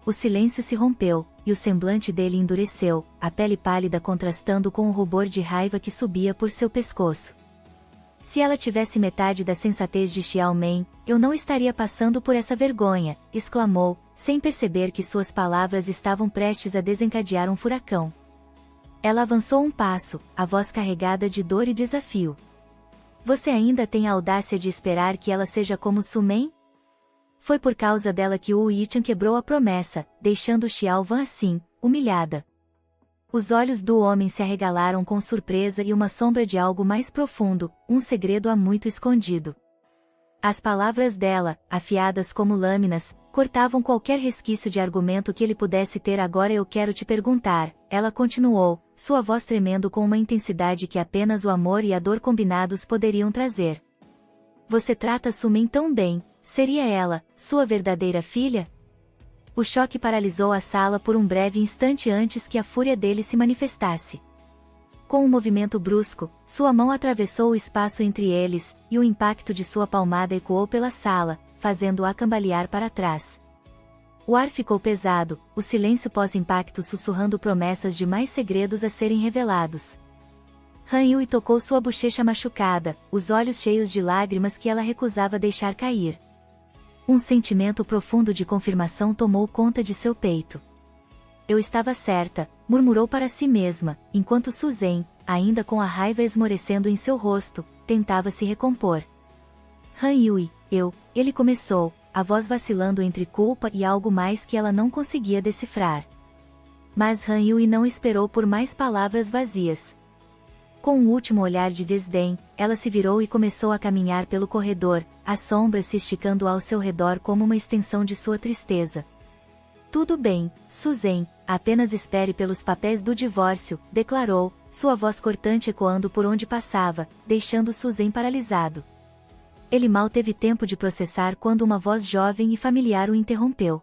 O silêncio se rompeu, e o semblante dele endureceu, a pele pálida contrastando com o rubor de raiva que subia por seu pescoço. "Se ela tivesse metade da sensatez de Xiaomen, eu não estaria passando por essa vergonha", exclamou, sem perceber que suas palavras estavam prestes a desencadear um furacão. Ela avançou um passo, a voz carregada de dor e desafio. "Você ainda tem a audácia de esperar que ela seja como Sumen? Foi por causa dela que Wu Yichan quebrou a promessa, deixando Xiaovan assim, humilhada." Os olhos do homem se arregalaram com surpresa e uma sombra de algo mais profundo, um segredo há muito escondido. As palavras dela, afiadas como lâminas, cortavam qualquer resquício de argumento que ele pudesse ter. "Agora eu quero te perguntar", ela continuou, sua voz tremendo com uma intensidade que apenas o amor e a dor combinados poderiam trazer. "Você trata Sumen tão bem, seria ela, sua verdadeira filha?" O choque paralisou a sala por um breve instante antes que a fúria dele se manifestasse. Com um movimento brusco, sua mão atravessou o espaço entre eles, e o impacto de sua palmada ecoou pela sala, fazendo-a cambalear para trás. O ar ficou pesado, o silêncio pós-impacto sussurrando promessas de mais segredos a serem revelados. Han Yui tocou sua bochecha machucada, os olhos cheios de lágrimas que ela recusava deixar cair. Um sentimento profundo de confirmação tomou conta de seu peito. "Eu estava certa", murmurou para si mesma, enquanto Suzhen, ainda com a raiva esmorecendo em seu rosto, tentava se recompor. "Han Yui, ele começou, a voz vacilando entre culpa e algo mais que ela não conseguia decifrar. Mas Han Yui não esperou por mais palavras vazias. Com um último olhar de desdém, ela se virou e começou a caminhar pelo corredor, as sombras se esticando ao seu redor como uma extensão de sua tristeza. Tudo bem, Susan, apenas espere pelos papéis do divórcio, declarou, sua voz cortante ecoando por onde passava, deixando Susan paralisado. Ele mal teve tempo de processar quando uma voz jovem e familiar o interrompeu.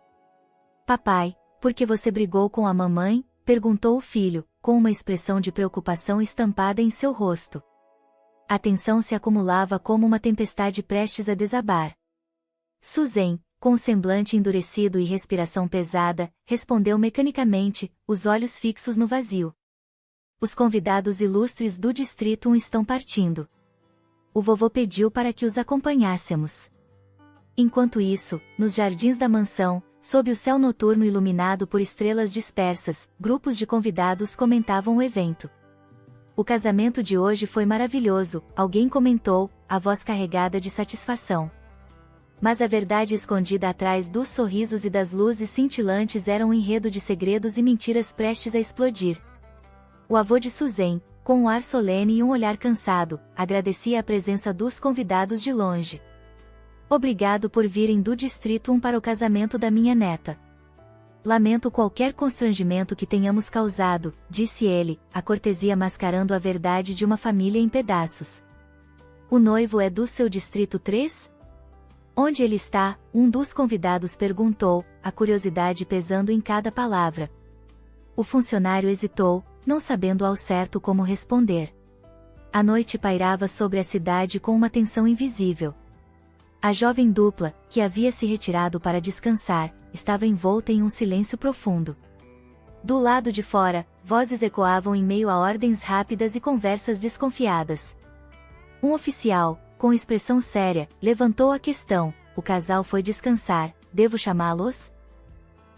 Papai, por que você brigou com a mamãe? Perguntou o filho, com uma expressão de preocupação estampada em seu rosto. A tensão se acumulava como uma tempestade prestes a desabar. Susan, com o semblante endurecido e respiração pesada, respondeu mecanicamente, os olhos fixos no vazio. Os convidados ilustres do distrito estão partindo. O vovô pediu para que os acompanhássemos. Enquanto isso, nos jardins da mansão, sob o céu noturno iluminado por estrelas dispersas, grupos de convidados comentavam o evento. O casamento de hoje foi maravilhoso, alguém comentou, a voz carregada de satisfação. Mas a verdade escondida atrás dos sorrisos e das luzes cintilantes era um enredo de segredos e mentiras prestes a explodir. O avô de Susan, com um ar solene e um olhar cansado, agradecia a presença dos convidados de longe. Obrigado por virem do distrito para o casamento da minha neta. Lamento qualquer constrangimento que tenhamos causado, disse ele, a cortesia mascarando a verdade de uma família em pedaços. O noivo é do seu distrito 3? Onde ele está? Um dos convidados perguntou, a curiosidade pesando em cada palavra. O funcionário hesitou, não sabendo ao certo como responder. A noite pairava sobre a cidade com uma tensão invisível. A jovem dupla, que havia se retirado para descansar, estava envolta em um silêncio profundo. Do lado de fora, vozes ecoavam em meio a ordens rápidas e conversas desconfiadas. Um oficial, com expressão séria, levantou a questão: o casal foi descansar, devo chamá-los?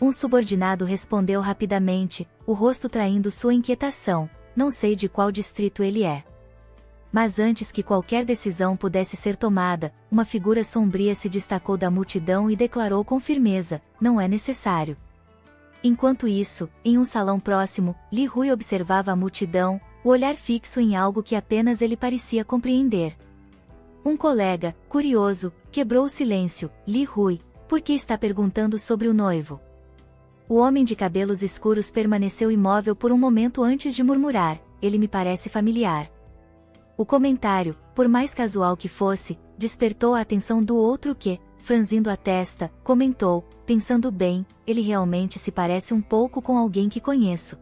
Um subordinado respondeu rapidamente, o rosto traindo sua inquietação: não sei de qual distrito ele é. Mas antes que qualquer decisão pudesse ser tomada, uma figura sombria se destacou da multidão e declarou com firmeza: não é necessário. Enquanto isso, em um salão próximo, Li Hui observava a multidão, o olhar fixo em algo que apenas ele parecia compreender. Um colega, curioso, quebrou o silêncio: Li Hui, por que está perguntando sobre o noivo? O homem de cabelos escuros permaneceu imóvel por um momento antes de murmurar: ele me parece familiar. O comentário, por mais casual que fosse, despertou a atenção do outro que, franzindo a testa, comentou: pensando bem, ele realmente se parece um pouco com alguém que conheço.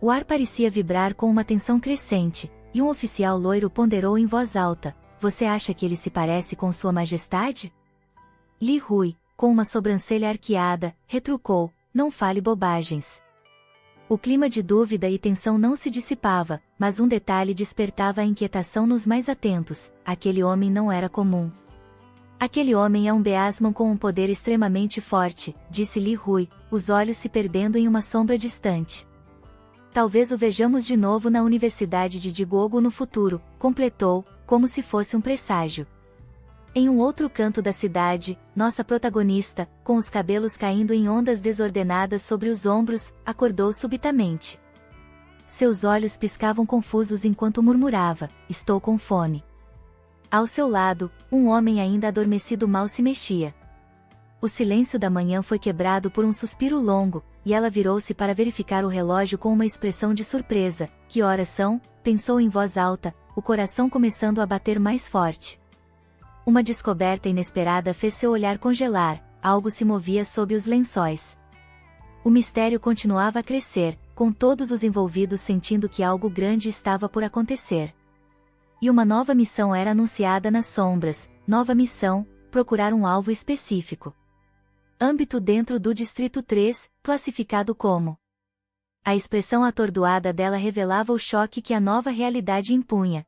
O ar parecia vibrar com uma tensão crescente, e um oficial loiro ponderou em voz alta: você acha que ele se parece com Sua Majestade? Li Hui, com uma sobrancelha arqueada, retrucou: não fale bobagens. O clima de dúvida e tensão não se dissipava, mas um detalhe despertava a inquietação nos mais atentos: aquele homem não era comum. Aquele homem é um Beasman com um poder extremamente forte, disse Li Hui, os olhos se perdendo em uma sombra distante. Talvez o vejamos de novo na Universidade de Digogo no futuro, completou, como se fosse um presságio. Em um outro canto da cidade, nossa protagonista, com os cabelos caindo em ondas desordenadas sobre os ombros, acordou subitamente. Seus olhos piscavam confusos enquanto murmurava: estou com fome. Ao seu lado, um homem ainda adormecido mal se mexia. O silêncio da manhã foi quebrado por um suspiro longo, e ela virou-se para verificar o relógio com uma expressão de surpresa. Que horas são? Pensou em voz alta, o coração começando a bater mais forte. Uma descoberta inesperada fez seu olhar congelar, algo se movia sob os lençóis. O mistério continuava a crescer, com todos os envolvidos sentindo que algo grande estava por acontecer. E uma nova missão era anunciada nas sombras: nova missão, procurar um alvo específico. Âmbito dentro do Distrito 3, classificado como. A expressão atordoada dela revelava o choque que a nova realidade impunha.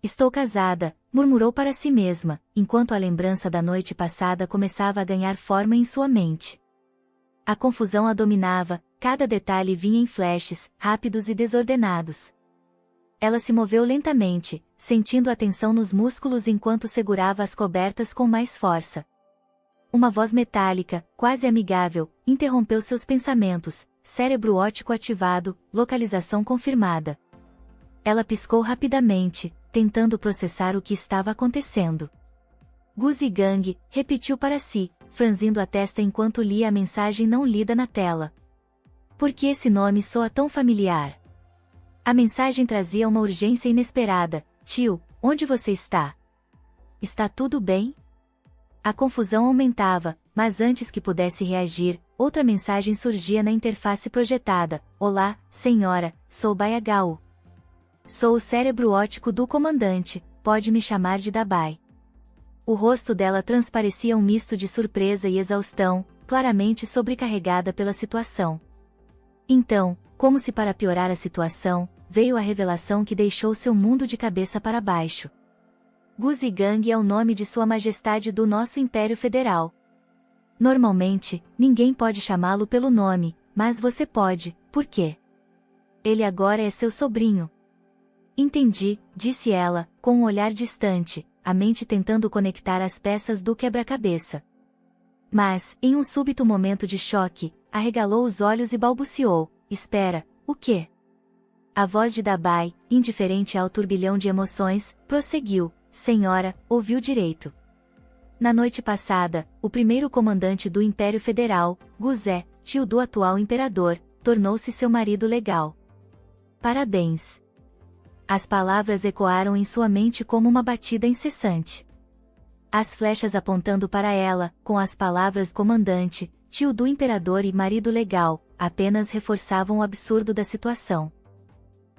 Estou casada, murmurou para si mesma, enquanto a lembrança da noite passada começava a ganhar forma em sua mente. A confusão a dominava, cada detalhe vinha em flashes, rápidos e desordenados. Ela se moveu lentamente, sentindo a tensão nos músculos enquanto segurava as cobertas com mais força. Uma voz metálica, quase amigável, interrompeu seus pensamentos: cérebro óptico ativado, localização confirmada. Ela piscou rapidamente, tentando processar o que estava acontecendo. Guzi Gang, repetiu para si, franzindo a testa enquanto lia a mensagem não lida na tela. Por que esse nome soa tão familiar? A mensagem trazia uma urgência inesperada. Tio, onde você está? Está tudo bem? A confusão aumentava, mas antes que pudesse reagir, outra mensagem surgia na interface projetada. Olá, senhora, sou Bayagao. Sou o cérebro óptico do comandante, pode me chamar de Dabai. O rosto dela transparecia um misto de surpresa e exaustão, claramente sobrecarregada pela situação. Então, como se para piorar a situação, veio a revelação que deixou seu mundo de cabeça para baixo. Guzi Gang é o nome de Sua Majestade do nosso Império Federal. Normalmente, ninguém pode chamá-lo pelo nome, mas você pode, por quê? Ele agora é seu sobrinho. Entendi, disse ela, com um olhar distante, a mente tentando conectar as peças do quebra-cabeça. Mas, em um súbito momento de choque, arregalou os olhos e balbuciou, espera, o quê? A voz de Dabai, indiferente ao turbilhão de emoções, prosseguiu, senhora, ouviu direito. Na noite passada, o primeiro comandante do Império Federal, Guzé, tio do atual imperador, tornou-se seu marido legal. Parabéns. As palavras ecoaram em sua mente como uma batida incessante. As flechas apontando para ela, com as palavras comandante, tio do imperador e marido legal, apenas reforçavam o absurdo da situação.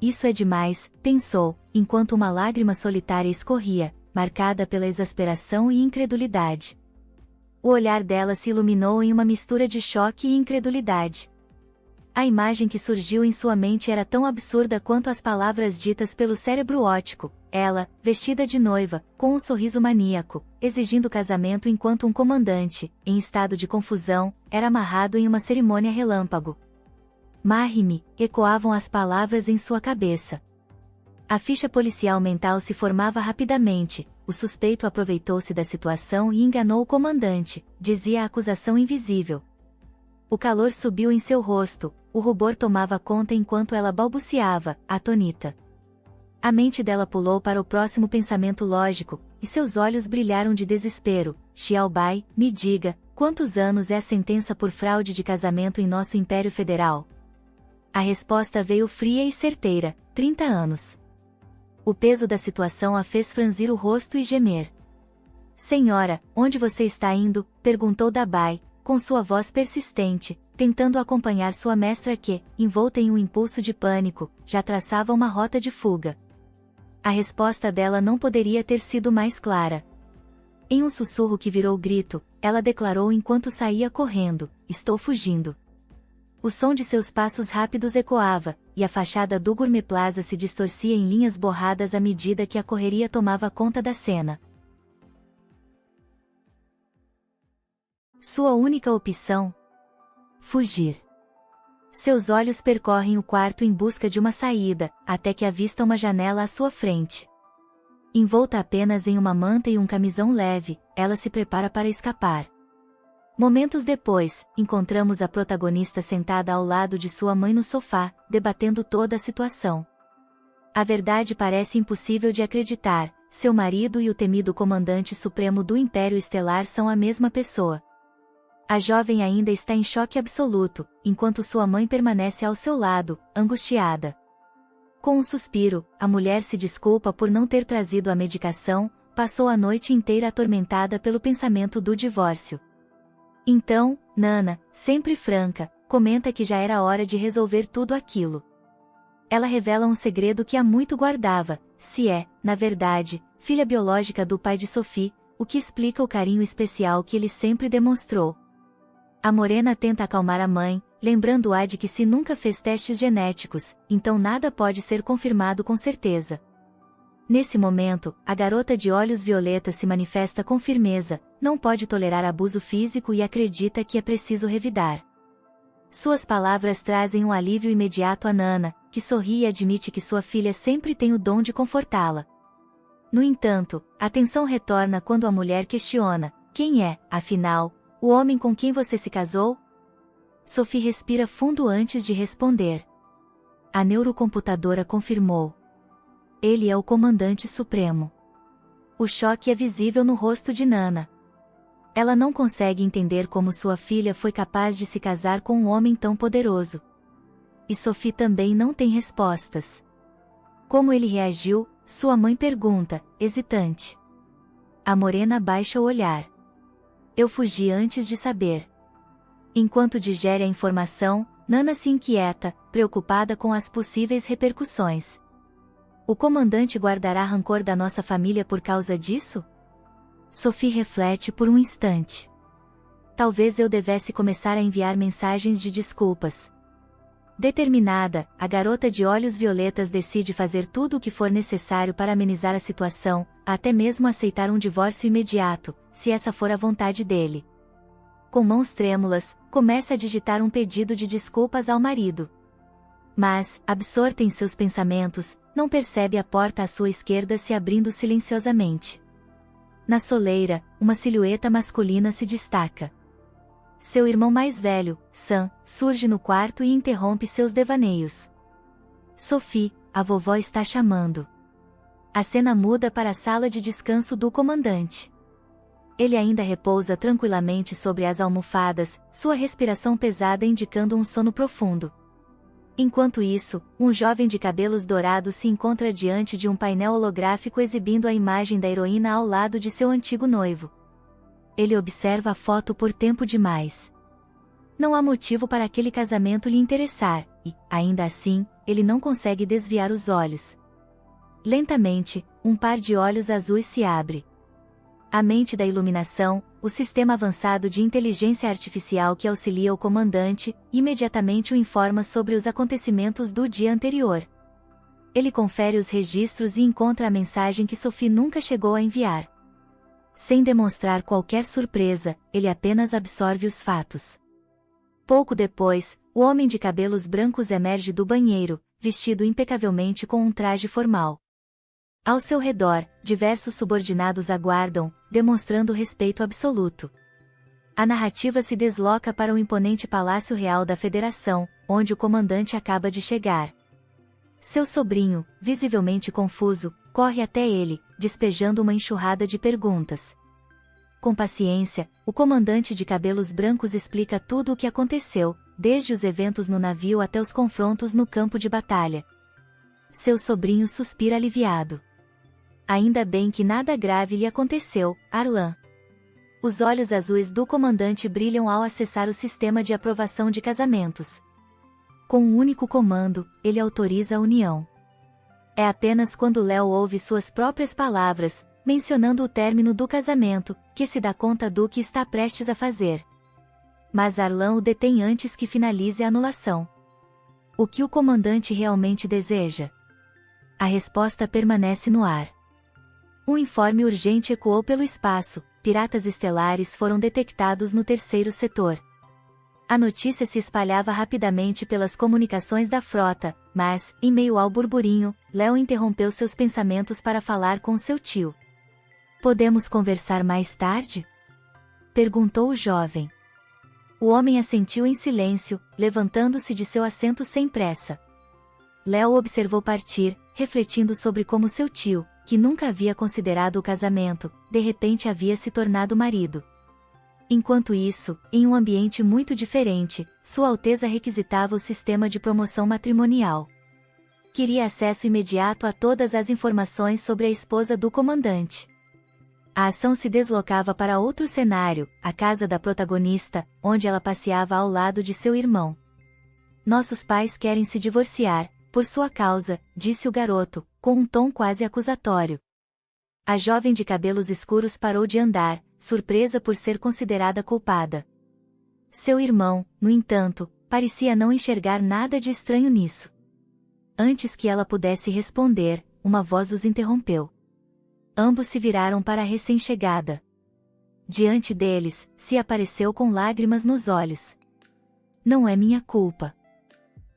Isso é demais, pensou, enquanto uma lágrima solitária escorria, marcada pela exasperação e incredulidade. O olhar dela se iluminou em uma mistura de choque e incredulidade. A imagem que surgiu em sua mente era tão absurda quanto as palavras ditas pelo cérebro óptico. Ela, vestida de noiva, com um sorriso maníaco, exigindo casamento enquanto um comandante, em estado de confusão, era amarrado em uma cerimônia relâmpago. Marre-me, ecoavam as palavras em sua cabeça. A ficha policial mental se formava rapidamente, o suspeito aproveitou-se da situação e enganou o comandante, dizia a acusação invisível. O calor subiu em seu rosto, o rubor tomava conta enquanto ela balbuciava, atonita. A mente dela pulou para o próximo pensamento lógico, e seus olhos brilharam de desespero. Xiaobai, me diga, quantos anos é a sentença por fraude de casamento em nosso Império Federal? A resposta veio fria e certeira, 30 anos. O peso da situação a fez franzir o rosto e gemer. Senhora, onde você está indo? Perguntou Dabai, com sua voz persistente, tentando acompanhar sua mestra que, envolta em um impulso de pânico, já traçava uma rota de fuga. A resposta dela não poderia ter sido mais clara. Em um sussurro que virou grito, ela declarou enquanto saía correndo, estou fugindo. O som de seus passos rápidos ecoava, e a fachada do Gourmet Plaza se distorcia em linhas borradas à medida que a correria tomava conta da cena. Sua única opção? Fugir. Seus olhos percorrem o quarto em busca de uma saída, até que avista uma janela à sua frente. Envolta apenas em uma manta e um camisão leve, ela se prepara para escapar. Momentos depois, encontramos a protagonista sentada ao lado de sua mãe no sofá, debatendo toda a situação. A verdade parece impossível de acreditar, seu marido e o temido comandante supremo do Império Estelar são a mesma pessoa. A jovem ainda está em choque absoluto, enquanto sua mãe permanece ao seu lado, angustiada. Com um suspiro, a mulher se desculpa por não ter trazido a medicação, passou a noite inteira atormentada pelo pensamento do divórcio. Então, Nana, sempre franca, comenta que já era hora de resolver tudo aquilo. Ela revela um segredo que há muito guardava, se é, na verdade, filha biológica do pai de Sophie, o que explica o carinho especial que ele sempre demonstrou. A morena tenta acalmar a mãe, lembrando-a de que se nunca fez testes genéticos, então nada pode ser confirmado com certeza. Nesse momento, a garota de olhos violetas se manifesta com firmeza, não pode tolerar abuso físico e acredita que é preciso revidar. Suas palavras trazem um alívio imediato a Nana, que sorri e admite que sua filha sempre tem o dom de confortá-la. No entanto, a tensão retorna quando a mulher questiona, quem é, afinal, o homem com quem você se casou? Sophie respira fundo antes de responder. A neurocomputadora confirmou. Ele é o comandante supremo. O choque é visível no rosto de Nana. Ela não consegue entender como sua filha foi capaz de se casar com um homem tão poderoso. E Sophie também não tem respostas. Como ele reagiu? Sua mãe pergunta, hesitante. A morena baixa o olhar. Eu fugi antes de saber. Enquanto digere a informação, Nana se inquieta, preocupada com as possíveis repercussões. O comandante guardará rancor da nossa família por causa disso? Sophie reflete por um instante. Talvez eu devesse começar a enviar mensagens de desculpas. Determinada, a garota de olhos violetas decide fazer tudo o que for necessário para amenizar a situação, até mesmo aceitar um divórcio imediato, se essa for a vontade dele. Com mãos trêmulas, começa a digitar um pedido de desculpas ao marido. Mas, absorta em seus pensamentos, não percebe a porta à sua esquerda se abrindo silenciosamente. Na soleira, uma silhueta masculina se destaca. Seu irmão mais velho, Sam, surge no quarto e interrompe seus devaneios. Sophie, a vovó está chamando. A cena muda para a sala de descanso do comandante. Ele ainda repousa tranquilamente sobre as almofadas, sua respiração pesada indicando um sono profundo. Enquanto isso, um jovem de cabelos dourados se encontra diante de um painel holográfico exibindo a imagem da heroína ao lado de seu antigo noivo. Ele observa a foto por tempo demais. Não há motivo para aquele casamento lhe interessar, e, ainda assim, ele não consegue desviar os olhos. Lentamente, um par de olhos azuis se abre. A mente da iluminação, o sistema avançado de inteligência artificial que auxilia o comandante, imediatamente o informa sobre os acontecimentos do dia anterior. Ele confere os registros e encontra a mensagem que Sophie nunca chegou a enviar. Sem demonstrar qualquer surpresa, ele apenas absorve os fatos. Pouco depois, o homem de cabelos brancos emerge do banheiro, vestido impecavelmente com um traje formal. Ao seu redor, diversos subordinados aguardam, demonstrando respeito absoluto. A narrativa se desloca para o imponente Palácio Real da Federação, onde o comandante acaba de chegar. Seu sobrinho, visivelmente confuso, corre até ele, despejando uma enxurrada de perguntas. Com paciência, o comandante de cabelos brancos explica tudo o que aconteceu, desde os eventos no navio até os confrontos no campo de batalha. Seu sobrinho suspira aliviado. Ainda bem que nada grave lhe aconteceu, Arlan. Os olhos azuis do comandante brilham ao acessar o sistema de aprovação de casamentos. Com um único comando, ele autoriza a união. É apenas quando Léo ouve suas próprias palavras, mencionando o término do casamento, que se dá conta do que está prestes a fazer. Mas Arlan o detém antes que finalize a anulação. O que o comandante realmente deseja? A resposta permanece no ar. Um informe urgente ecoou pelo espaço: piratas estelares foram detectados no terceiro setor. A notícia se espalhava rapidamente pelas comunicações da frota, mas, em meio ao burburinho, Léo interrompeu seus pensamentos para falar com seu tio. Podemos conversar mais tarde? Perguntou o jovem. O homem assentiu em silêncio, levantando-se de seu assento sem pressa. Léo observou partir, refletindo sobre como seu tio, que nunca havia considerado o casamento, de repente havia se tornado marido. Enquanto isso, em um ambiente muito diferente, Sua Alteza requisitava o sistema de promoção matrimonial. Queria acesso imediato a todas as informações sobre a esposa do comandante. A ação se deslocava para outro cenário, a casa da protagonista, onde ela passeava ao lado de seu irmão. Nossos pais querem se divorciar, por sua causa, disse o garoto, com um tom quase acusatório. A jovem de cabelos escuros parou de andar, surpresa por ser considerada culpada. Seu irmão, no entanto, parecia não enxergar nada de estranho nisso. Antes que ela pudesse responder, uma voz os interrompeu. Ambos se viraram para a recém-chegada. Diante deles, se apareceu com lágrimas nos olhos. Não é minha culpa,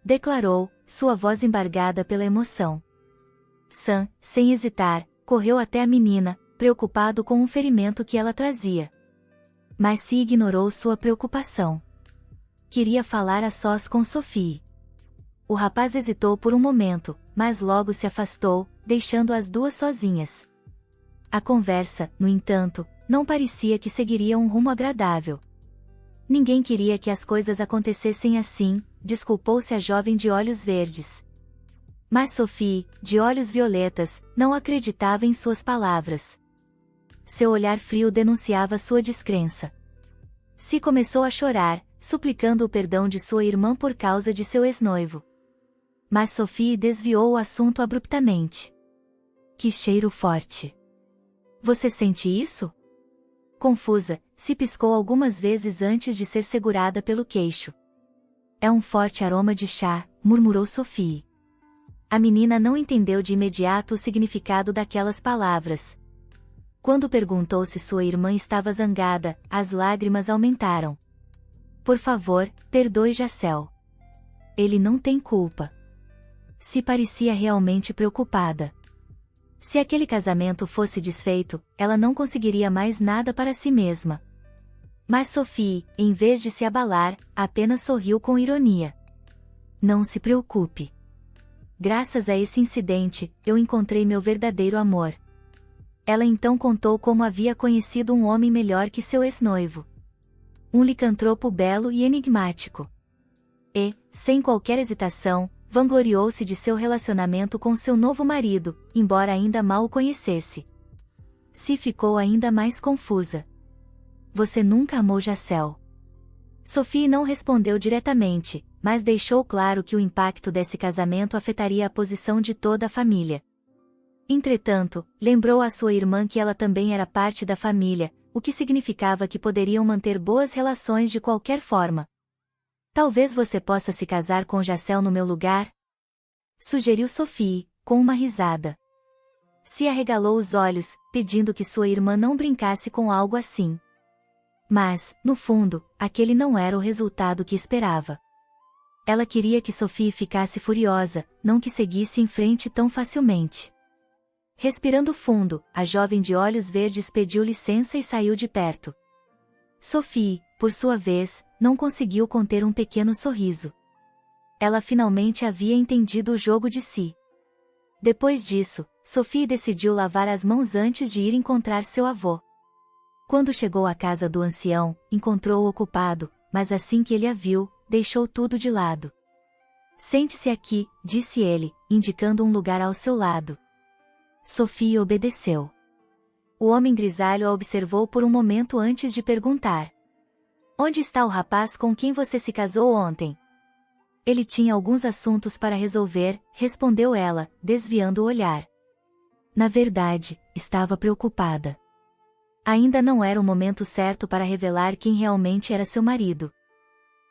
declarou, sua voz embargada pela emoção. Sam, sem hesitar, correu até a menina, preocupado com um ferimento que ela trazia. Mas se ignorou sua preocupação. Queria falar a sós com Sophie. O rapaz hesitou por um momento, mas logo se afastou, deixando as duas sozinhas. A conversa, no entanto, não parecia que seguiria um rumo agradável. Ninguém queria que as coisas acontecessem assim, desculpou-se a jovem de olhos verdes. Mas Sophie, de olhos violetas, não acreditava em suas palavras. Seu olhar frio denunciava sua descrença. Si começou a chorar, suplicando o perdão de sua irmã por causa de seu ex-noivo. Mas Sophie desviou o assunto abruptamente. Que cheiro forte! Você sente isso? Confusa, se piscou algumas vezes antes de ser segurada pelo queixo. É um forte aroma de chá, murmurou Sophie. A menina não entendeu de imediato o significado daquelas palavras. Quando perguntou se sua irmã estava zangada, as lágrimas aumentaram. Por favor, perdoe Jacel. Ele não tem culpa. Se parecia realmente preocupada. Se aquele casamento fosse desfeito, ela não conseguiria mais nada para si mesma. Mas Sophie, em vez de se abalar, apenas sorriu com ironia. Não se preocupe. Graças a esse incidente, eu encontrei meu verdadeiro amor. Ela então contou como havia conhecido um homem melhor que seu ex-noivo. Um licantropo belo e enigmático. E, sem qualquer hesitação, vangloriou-se de seu relacionamento com seu novo marido, embora ainda mal o conhecesse. Si ficou ainda mais confusa. Você nunca amou Jacel? Sophie não respondeu diretamente, mas deixou claro que o impacto desse casamento afetaria a posição de toda a família. Entretanto, lembrou à sua irmã que ela também era parte da família, o que significava que poderiam manter boas relações de qualquer forma. Talvez você possa se casar com Jacel no meu lugar? Sugeriu Sophie, com uma risada. Si arregalou os olhos, pedindo que sua irmã não brincasse com algo assim. Mas, no fundo, aquele não era o resultado que esperava. Ela queria que Sophie ficasse furiosa, não que seguisse em frente tão facilmente. Respirando fundo, a jovem de olhos verdes pediu licença e saiu de perto. Sophie, por sua vez, não conseguiu conter um pequeno sorriso. Ela finalmente havia entendido o jogo de Si. Depois disso, Sophie decidiu lavar as mãos antes de ir encontrar seu avô. Quando chegou à casa do ancião, encontrou-o ocupado, mas assim que ele a viu, deixou tudo de lado. Sente-se aqui, disse ele, indicando um lugar ao seu lado. Sophie obedeceu. O homem grisalho a observou por um momento antes de perguntar. Onde está o rapaz com quem você se casou ontem? Ele tinha alguns assuntos para resolver, respondeu ela, desviando o olhar. Na verdade, estava preocupada. Ainda não era o momento certo para revelar quem realmente era seu marido.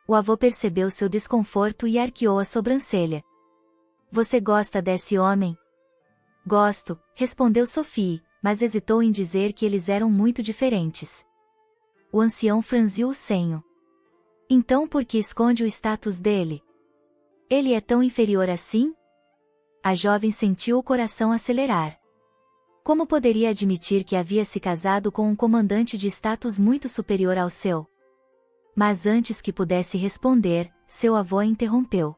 O avô percebeu seu desconforto e arqueou a sobrancelha. Você gosta desse homem? Gosto, respondeu Sophie, mas hesitou em dizer que eles eram muito diferentes. O ancião franziu o senho. Então por que esconde o status dele? Ele é tão inferior assim? A jovem sentiu o coração acelerar. Como poderia admitir que havia se casado com um comandante de status muito superior ao seu? Mas antes que pudesse responder, seu avô a interrompeu.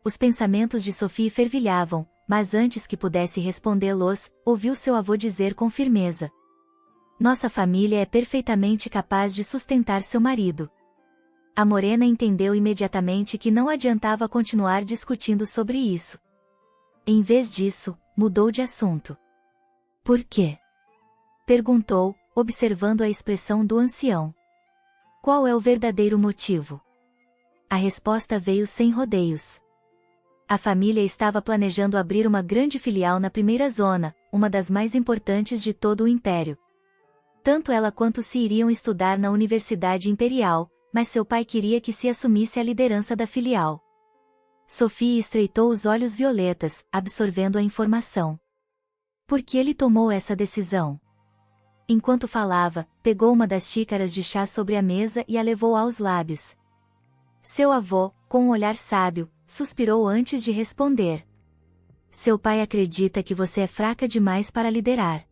Os pensamentos de Sophie fervilhavam, mas antes que pudesse respondê-los, ouviu seu avô dizer com firmeza. Nossa família é perfeitamente capaz de sustentar seu marido. A morena entendeu imediatamente que não adiantava continuar discutindo sobre isso. Em vez disso, mudou de assunto. Por quê? Perguntou, observando a expressão do ancião. Qual é o verdadeiro motivo? A resposta veio sem rodeios. A família estava planejando abrir uma grande filial na primeira zona, uma das mais importantes de todo o império. Tanto ela quanto Se iriam estudar na Universidade Imperial, mas seu pai queria que Se assumisse a liderança da filial. Sophie estreitou os olhos violetas, absorvendo a informação. Por que ele tomou essa decisão? Enquanto falava, pegou uma das xícaras de chá sobre a mesa e a levou aos lábios. Seu avô, com um olhar sábio, suspirou antes de responder. Seu pai acredita que você é fraca demais para liderar.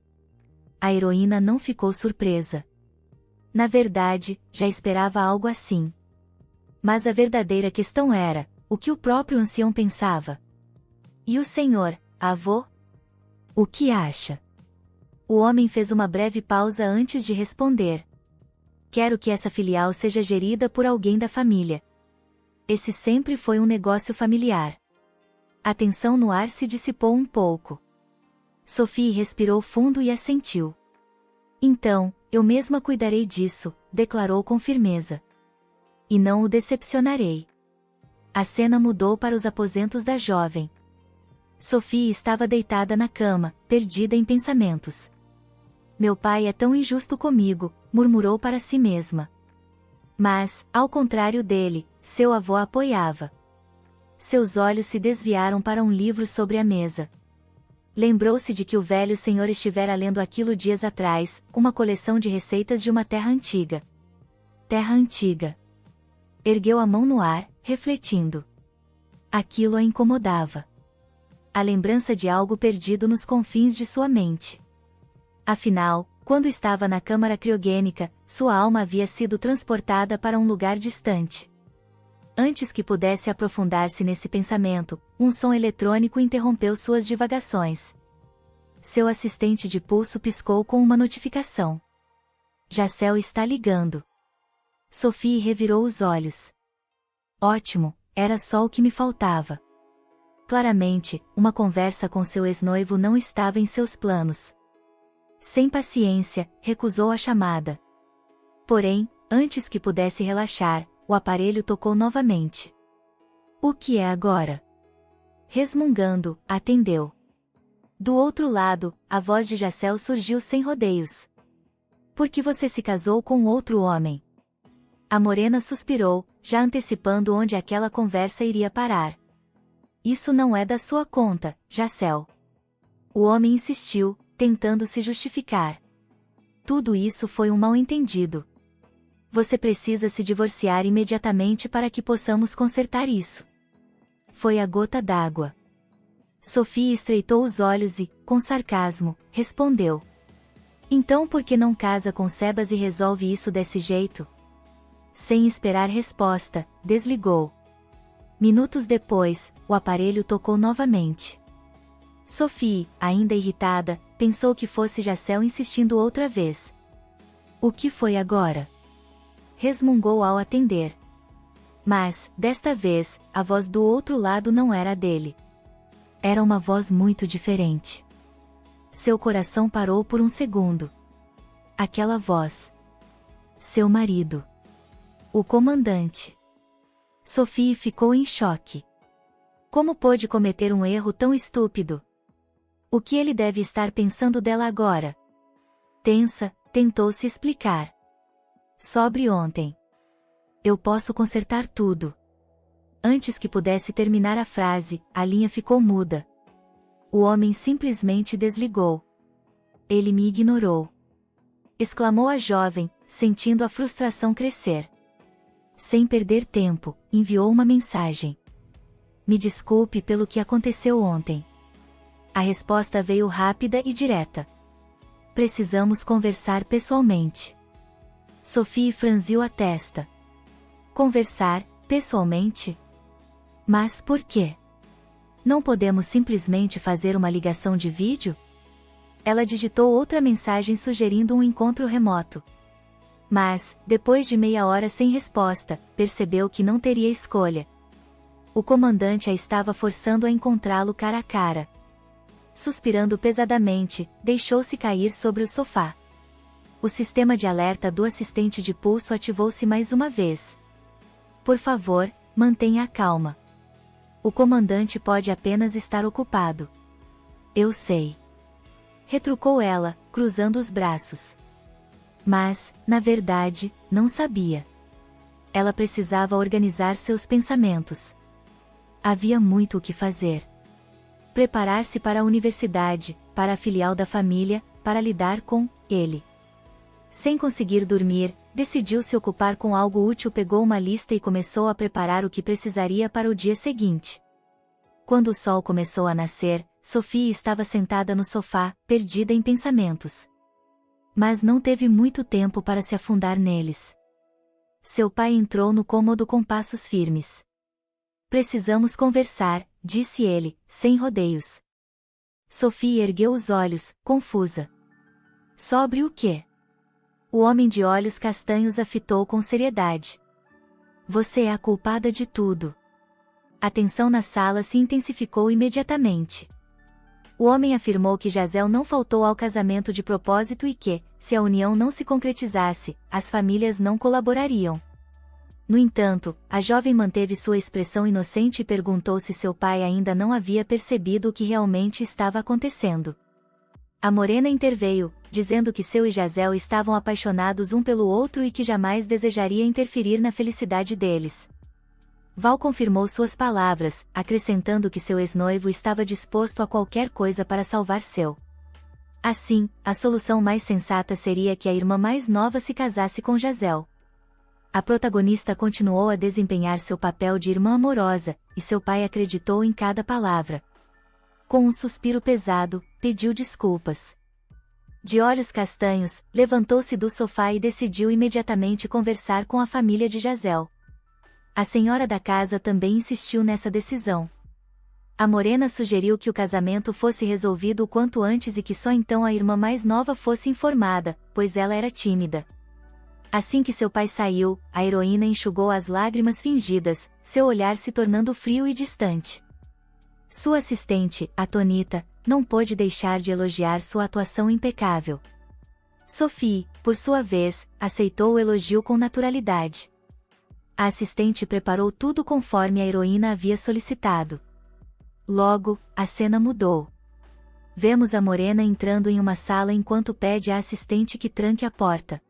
A heroína não ficou surpresa. Na verdade, já esperava algo assim. Mas a verdadeira questão era, o que o próprio ancião pensava. E o senhor, avô? O que acha? O homem fez uma breve pausa antes de responder. Quero que essa filial seja gerida por alguém da família. Esse sempre foi um negócio familiar. A tensão no ar se dissipou um pouco. Sophie respirou fundo e assentiu. Então, eu mesma cuidarei disso, declarou com firmeza. E não o decepcionarei. A cena mudou para os aposentos da jovem. Sophie estava deitada na cama, perdida em pensamentos. Meu pai é tão injusto comigo, murmurou para si mesma. Mas, ao contrário dele, seu avô a apoiava. Seus olhos se desviaram para um livro sobre a mesa. Lembrou-se de que o velho senhor estivera lendo aquilo dias atrás, uma coleção de receitas de uma terra antiga. Terra antiga. Ergueu a mão no ar, refletindo. Aquilo a incomodava. A lembrança de algo perdido nos confins de sua mente. Afinal, quando estava na câmara criogênica, sua alma havia sido transportada para um lugar distante. Antes que pudesse aprofundar-se nesse pensamento, um som eletrônico interrompeu suas divagações. Seu assistente de pulso piscou com uma notificação. Jacel está ligando. Sophie revirou os olhos. Ótimo, era só o que me faltava. Claramente, uma conversa com seu ex-noivo não estava em seus planos. Sem paciência, recusou a chamada. Porém, antes que pudesse relaxar, o aparelho tocou novamente. O que é agora? Resmungando, atendeu. Do outro lado, a voz de Jacel surgiu sem rodeios. Por que você se casou com outro homem? A morena suspirou, já antecipando onde aquela conversa iria parar. Isso não é da sua conta, Jacel. O homem insistiu, tentando se justificar. Tudo isso foi um mal-entendido. Você precisa se divorciar imediatamente para que possamos consertar isso. Foi a gota d'água. Sophie estreitou os olhos e, com sarcasmo, respondeu. Então por que não casa com Sebas e resolve isso desse jeito? Sem esperar resposta, desligou. Minutos depois, o aparelho tocou novamente. Sophie, ainda irritada, pensou que fosse Jacel insistindo outra vez. O que foi agora? Resmungou ao atender. Mas, desta vez, a voz do outro lado não era a dele. Era uma voz muito diferente. Seu coração parou por um segundo. Aquela voz. Seu marido. O comandante. Sophie ficou em choque. Como pôde cometer um erro tão estúpido? O que ele deve estar pensando dela agora? Tensa, tentou se explicar. Sobre ontem. Eu posso consertar tudo. Antes que pudesse terminar a frase, a linha ficou muda. O homem simplesmente desligou. Ele me ignorou. Exclamou a jovem, sentindo a frustração crescer. Sem perder tempo, enviou uma mensagem. Me desculpe pelo que aconteceu ontem. A resposta veio rápida e direta. Precisamos conversar pessoalmente. Sophie franziu a testa. Conversar, pessoalmente? Mas por quê? Não podemos simplesmente fazer uma ligação de vídeo? Ela digitou outra mensagem sugerindo um encontro remoto. Mas, depois de meia hora sem resposta, percebeu que não teria escolha. O comandante a estava forçando a encontrá-lo cara a cara. Suspirando pesadamente, deixou-se cair sobre o sofá. O sistema de alerta do assistente de pulso ativou-se mais uma vez. Por favor, mantenha a calma. O comandante pode apenas estar ocupado. Eu sei. Retrucou ela, cruzando os braços. Mas, na verdade, não sabia. Ela precisava organizar seus pensamentos. Havia muito o que fazer. Preparar-se para a universidade, para a filial da família, para lidar com ele. Sem conseguir dormir, decidiu se ocupar com algo útil, pegou uma lista e começou a preparar o que precisaria para o dia seguinte. Quando o sol começou a nascer, Sophie estava sentada no sofá, perdida em pensamentos. Mas não teve muito tempo para se afundar neles. Seu pai entrou no cômodo com passos firmes. Precisamos conversar, disse ele, sem rodeios. Sophie ergueu os olhos, confusa. Sobre o quê? O homem de olhos castanhos a fitou com seriedade. Você é a culpada de tudo. A tensão na sala se intensificou imediatamente. O homem afirmou que Jazel não faltou ao casamento de propósito e que, se a união não se concretizasse, as famílias não colaborariam. No entanto, a jovem manteve sua expressão inocente e perguntou se seu pai ainda não havia percebido o que realmente estava acontecendo. A morena interveio, dizendo que seu e Jazel estavam apaixonados um pelo outro e que jamais desejaria interferir na felicidade deles. Val confirmou suas palavras, acrescentando que seu ex-noivo estava disposto a qualquer coisa para salvar seu. Assim, a solução mais sensata seria que a irmã mais nova se casasse com Jazel. A protagonista continuou a desempenhar seu papel de irmã amorosa, e seu pai acreditou em cada palavra. Com um suspiro pesado, pediu desculpas. De olhos castanhos, levantou-se do sofá e decidiu imediatamente conversar com a família de Jazel. A senhora da casa também insistiu nessa decisão. A morena sugeriu que o casamento fosse resolvido o quanto antes e que só então a irmã mais nova fosse informada, pois ela era tímida. Assim que seu pai saiu, a heroína enxugou as lágrimas fingidas, seu olhar se tornando frio e distante. Sua assistente, atônita, não pôde deixar de elogiar sua atuação impecável. Sophie, por sua vez, aceitou o elogio com naturalidade. A assistente preparou tudo conforme a heroína havia solicitado. Logo, a cena mudou. Vemos a morena entrando em uma sala enquanto pede à assistente que tranque a porta.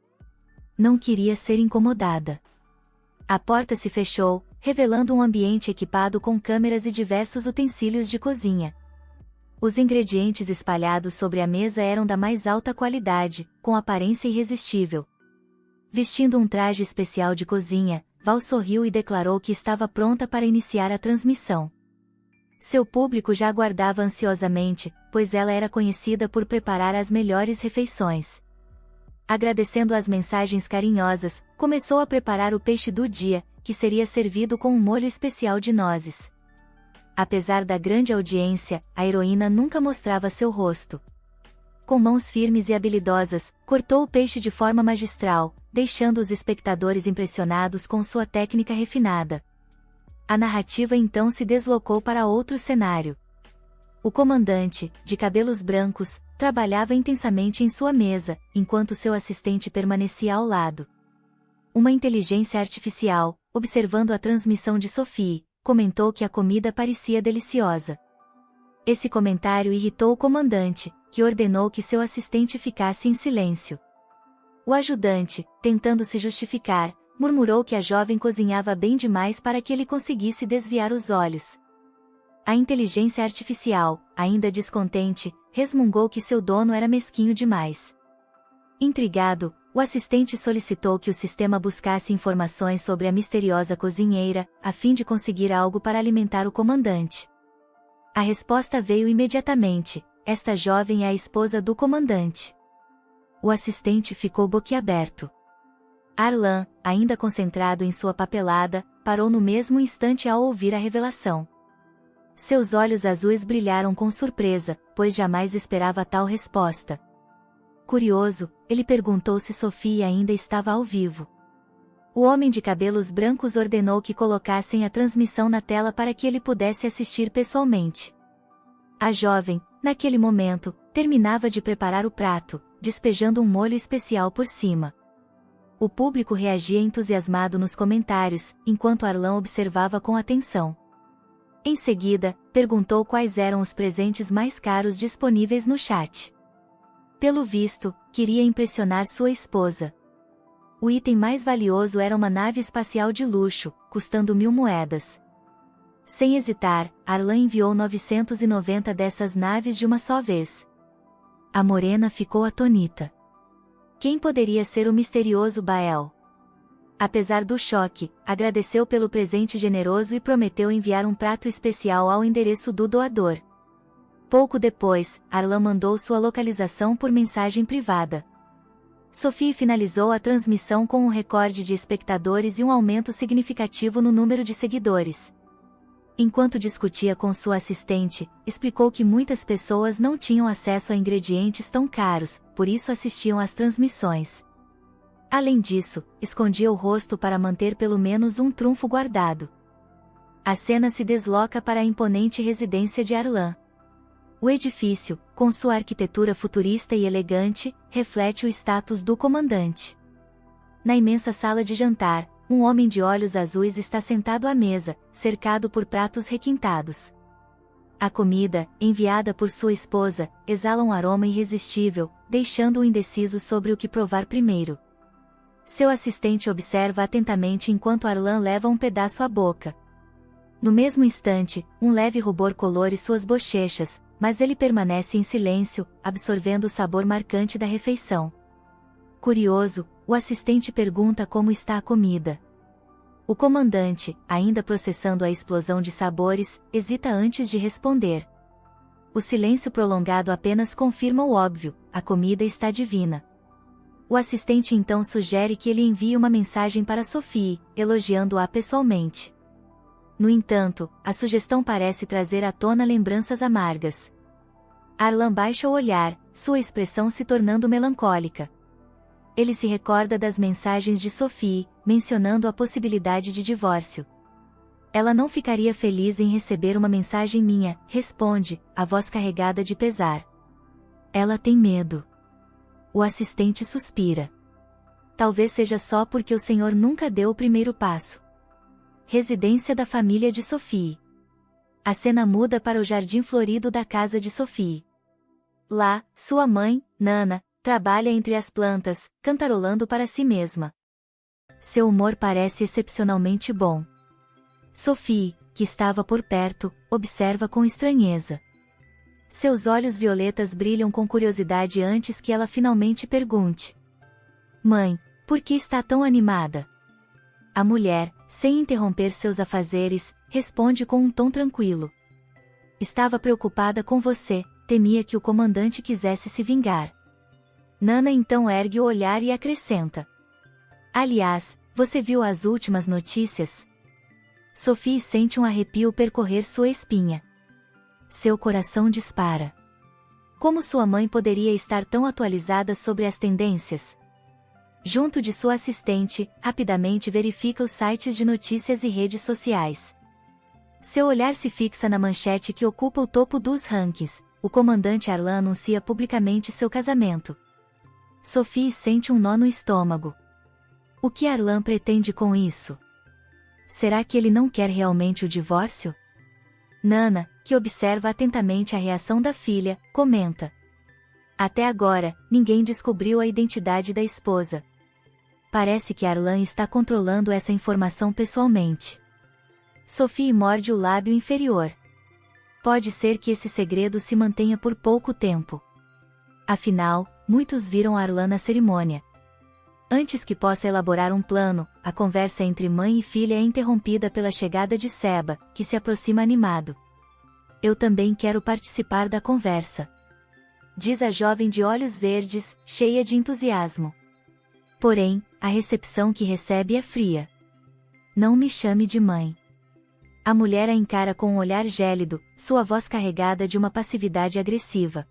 Não queria ser incomodada. A porta se fechou, revelando um ambiente equipado com câmeras e diversos utensílios de cozinha. Os ingredientes espalhados sobre a mesa eram da mais alta qualidade, com aparência irresistível. Vestindo um traje especial de cozinha, Val sorriu e declarou que estava pronta para iniciar a transmissão. Seu público já aguardava ansiosamente, pois ela era conhecida por preparar as melhores refeições. Agradecendo as mensagens carinhosas, começou a preparar o peixe do dia, que seria servido com um molho especial de nozes. Apesar da grande audiência, a heroína nunca mostrava seu rosto. Com mãos firmes e habilidosas, cortou o peixe de forma magistral, deixando os espectadores impressionados com sua técnica refinada. A narrativa então se deslocou para outro cenário. O comandante, de cabelos brancos, trabalhava intensamente em sua mesa, enquanto seu assistente permanecia ao lado. Uma inteligência artificial, observando a transmissão de Sophie, comentou que a comida parecia deliciosa. Esse comentário irritou o comandante, que ordenou que seu assistente ficasse em silêncio. O ajudante, tentando se justificar, murmurou que a jovem cozinhava bem demais para que ele conseguisse desviar os olhos. A inteligência artificial, ainda descontente, resmungou que seu dono era mesquinho demais. Intrigado, o assistente solicitou que o sistema buscasse informações sobre a misteriosa cozinheira, a fim de conseguir algo para alimentar o comandante. A resposta veio imediatamente: esta jovem é a esposa do comandante. O assistente ficou boquiaberto. Arlan, ainda concentrado em sua papelada, parou no mesmo instante ao ouvir a revelação. Seus olhos azuis brilharam com surpresa, pois jamais esperava tal resposta. Curioso, ele perguntou se Sophie ainda estava ao vivo. O homem de cabelos brancos ordenou que colocassem a transmissão na tela para que ele pudesse assistir pessoalmente. A jovem, naquele momento, terminava de preparar o prato, despejando um molho especial por cima. O público reagia entusiasmado nos comentários, enquanto Arlan observava com atenção. Em seguida, perguntou quais eram os presentes mais caros disponíveis no chat. Pelo visto, queria impressionar sua esposa. O item mais valioso era uma nave espacial de luxo, custando 1000 moedas. Sem hesitar, Arlan enviou 990 dessas naves de uma só vez. A morena ficou atônita. Quem poderia ser o misterioso Bael? Apesar do choque, agradeceu pelo presente generoso e prometeu enviar um prato especial ao endereço do doador. Pouco depois, Arlan mandou sua localização por mensagem privada. Sophie finalizou a transmissão com um recorde de espectadores e um aumento significativo no número de seguidores. Enquanto discutia com sua assistente, explicou que muitas pessoas não tinham acesso a ingredientes tão caros, por isso assistiam às transmissões. Além disso, escondia o rosto para manter pelo menos um trunfo guardado. A cena se desloca para a imponente residência de Arlan. O edifício, com sua arquitetura futurista e elegante, reflete o status do comandante. Na imensa sala de jantar, um homem de olhos azuis está sentado à mesa, cercado por pratos requintados. A comida, enviada por sua esposa, exala um aroma irresistível, deixando-o indeciso sobre o que provar primeiro. Seu assistente observa atentamente enquanto Arlan leva um pedaço à boca. No mesmo instante, um leve rubor colore suas bochechas, mas ele permanece em silêncio, absorvendo o sabor marcante da refeição. Curioso, o assistente pergunta como está a comida. O comandante, ainda processando a explosão de sabores, hesita antes de responder. O silêncio prolongado apenas confirma o óbvio: a comida está divina. O assistente então sugere que ele envie uma mensagem para Sophie, elogiando-a pessoalmente. No entanto, a sugestão parece trazer à tona lembranças amargas. Arlan baixa o olhar, sua expressão se tornando melancólica. Ele se recorda das mensagens de Sophie, mencionando a possibilidade de divórcio. Ela não ficaria feliz em receber uma mensagem minha, responde, a voz carregada de pesar. Ela tem medo. O assistente suspira. Talvez seja só porque o senhor nunca deu o primeiro passo. Residência da família de Sophie. A cena muda para o jardim florido da casa de Sophie. Lá, sua mãe, Nana, trabalha entre as plantas, cantarolando para si mesma. Seu humor parece excepcionalmente bom. Sophie, que estava por perto, observa com estranheza. Seus olhos violetas brilham com curiosidade antes que ela finalmente pergunte: Mãe, por que está tão animada? A mulher, sem interromper seus afazeres, responde com um tom tranquilo. Estava preocupada com você, temia que o comandante quisesse se vingar. Nana então ergue o olhar e acrescenta: Aliás, você viu as últimas notícias? Sophie sente um arrepio percorrer sua espinha. Seu coração dispara. Como sua mãe poderia estar tão atualizada sobre as tendências? Junto de sua assistente, rapidamente verifica os sites de notícias e redes sociais. Seu olhar se fixa na manchete que ocupa o topo dos rankings: o comandante Arlan anuncia publicamente seu casamento. Sophie sente um nó no estômago. O que Arlan pretende com isso? Será que ele não quer realmente o divórcio? Nana, que observa atentamente a reação da filha, comenta: Até agora, ninguém descobriu a identidade da esposa. Parece que Arlan está controlando essa informação pessoalmente. Sophie morde o lábio inferior. Pode ser que esse segredo se mantenha por pouco tempo. Afinal, muitos viram Arlan na cerimônia. Antes que possa elaborar um plano, a conversa entre mãe e filha é interrompida pela chegada de Seba, que se aproxima animado. Eu também quero participar da conversa, diz a jovem de olhos verdes, cheia de entusiasmo. Porém, a recepção que recebe é fria. Não me chame de mãe. A mulher a encara com um olhar gélido, sua voz carregada de uma passividade agressiva.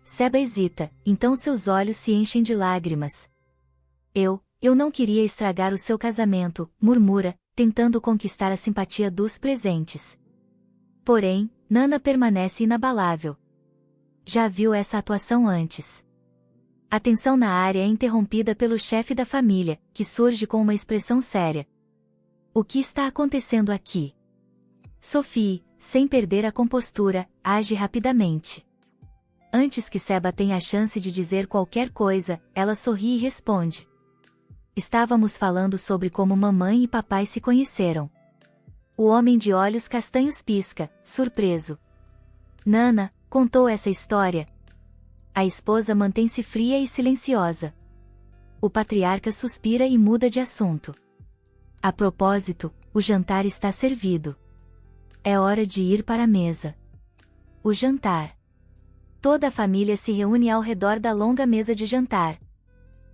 Seba hesita, então seus olhos se enchem de lágrimas. Eu não queria estragar o seu casamento, murmura, tentando conquistar a simpatia dos presentes. Porém, Nana permanece inabalável. Já viu essa atuação antes. A tensão na área é interrompida pelo chefe da família, que surge com uma expressão séria. O que está acontecendo aqui? Sophie, sem perder a compostura, age rapidamente. Antes que Seba tenha a chance de dizer qualquer coisa, ela sorri e responde: Estávamos falando sobre como mamãe e papai se conheceram. O homem de olhos castanhos pisca, surpreso. Nana, contou essa história? A esposa mantém-se fria e silenciosa. O patriarca suspira e muda de assunto. A propósito, o jantar está servido. É hora de ir para a mesa. O jantar. Toda a família se reúne ao redor da longa mesa de jantar.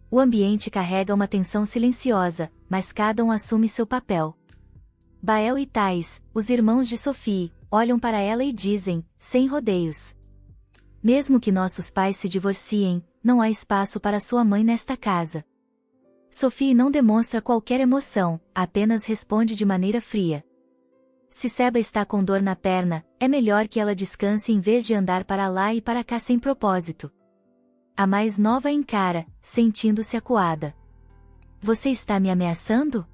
O ambiente carrega uma tensão silenciosa, mas cada um assume seu papel. Bael e Thais, os irmãos de Sophie, olham para ela e dizem, sem rodeios: mesmo que nossos pais se divorciem, não há espaço para sua mãe nesta casa. Sophie não demonstra qualquer emoção, apenas responde de maneira fria. Se Seba está com dor na perna, é melhor que ela descanse em vez de andar para lá e para cá sem propósito. A mais nova encara, sentindo-se acuada. Você está me ameaçando?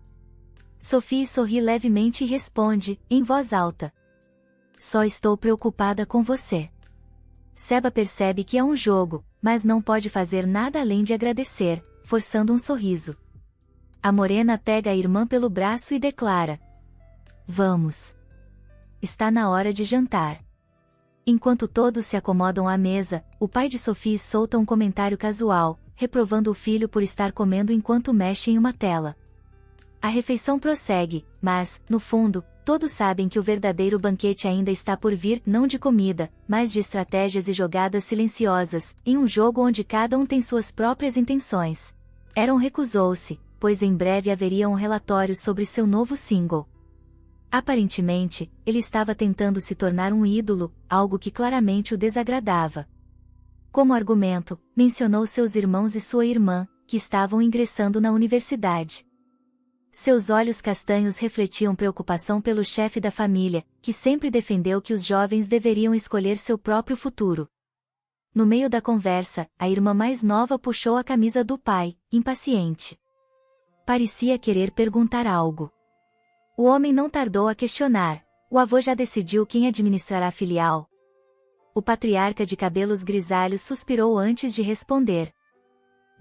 Sophie sorri levemente e responde, em voz alta: só estou preocupada com você. Seba percebe que é um jogo, mas não pode fazer nada além de agradecer, forçando um sorriso. A morena pega a irmã pelo braço e declara: vamos. Está na hora de jantar. Enquanto todos se acomodam à mesa, o pai de Sophie solta um comentário casual, reprovando o filho por estar comendo enquanto mexe em uma tela. A refeição prossegue, mas, no fundo, todos sabem que o verdadeiro banquete ainda está por vir, não de comida, mas de estratégias e jogadas silenciosas, em um jogo onde cada um tem suas próprias intenções. Aaron recusou-se, pois em breve haveria um relatório sobre seu novo single. Aparentemente, ele estava tentando se tornar um ídolo, algo que claramente o desagradava. Como argumento, mencionou seus irmãos e sua irmã, que estavam ingressando na universidade. Seus olhos castanhos refletiam preocupação pelo chefe da família, que sempre defendeu que os jovens deveriam escolher seu próprio futuro. No meio da conversa, a irmã mais nova puxou a camisa do pai, impaciente. Parecia querer perguntar algo. O homem não tardou a questionar: o avô já decidiu quem administrará a filial? O patriarca de cabelos grisalhos suspirou antes de responder.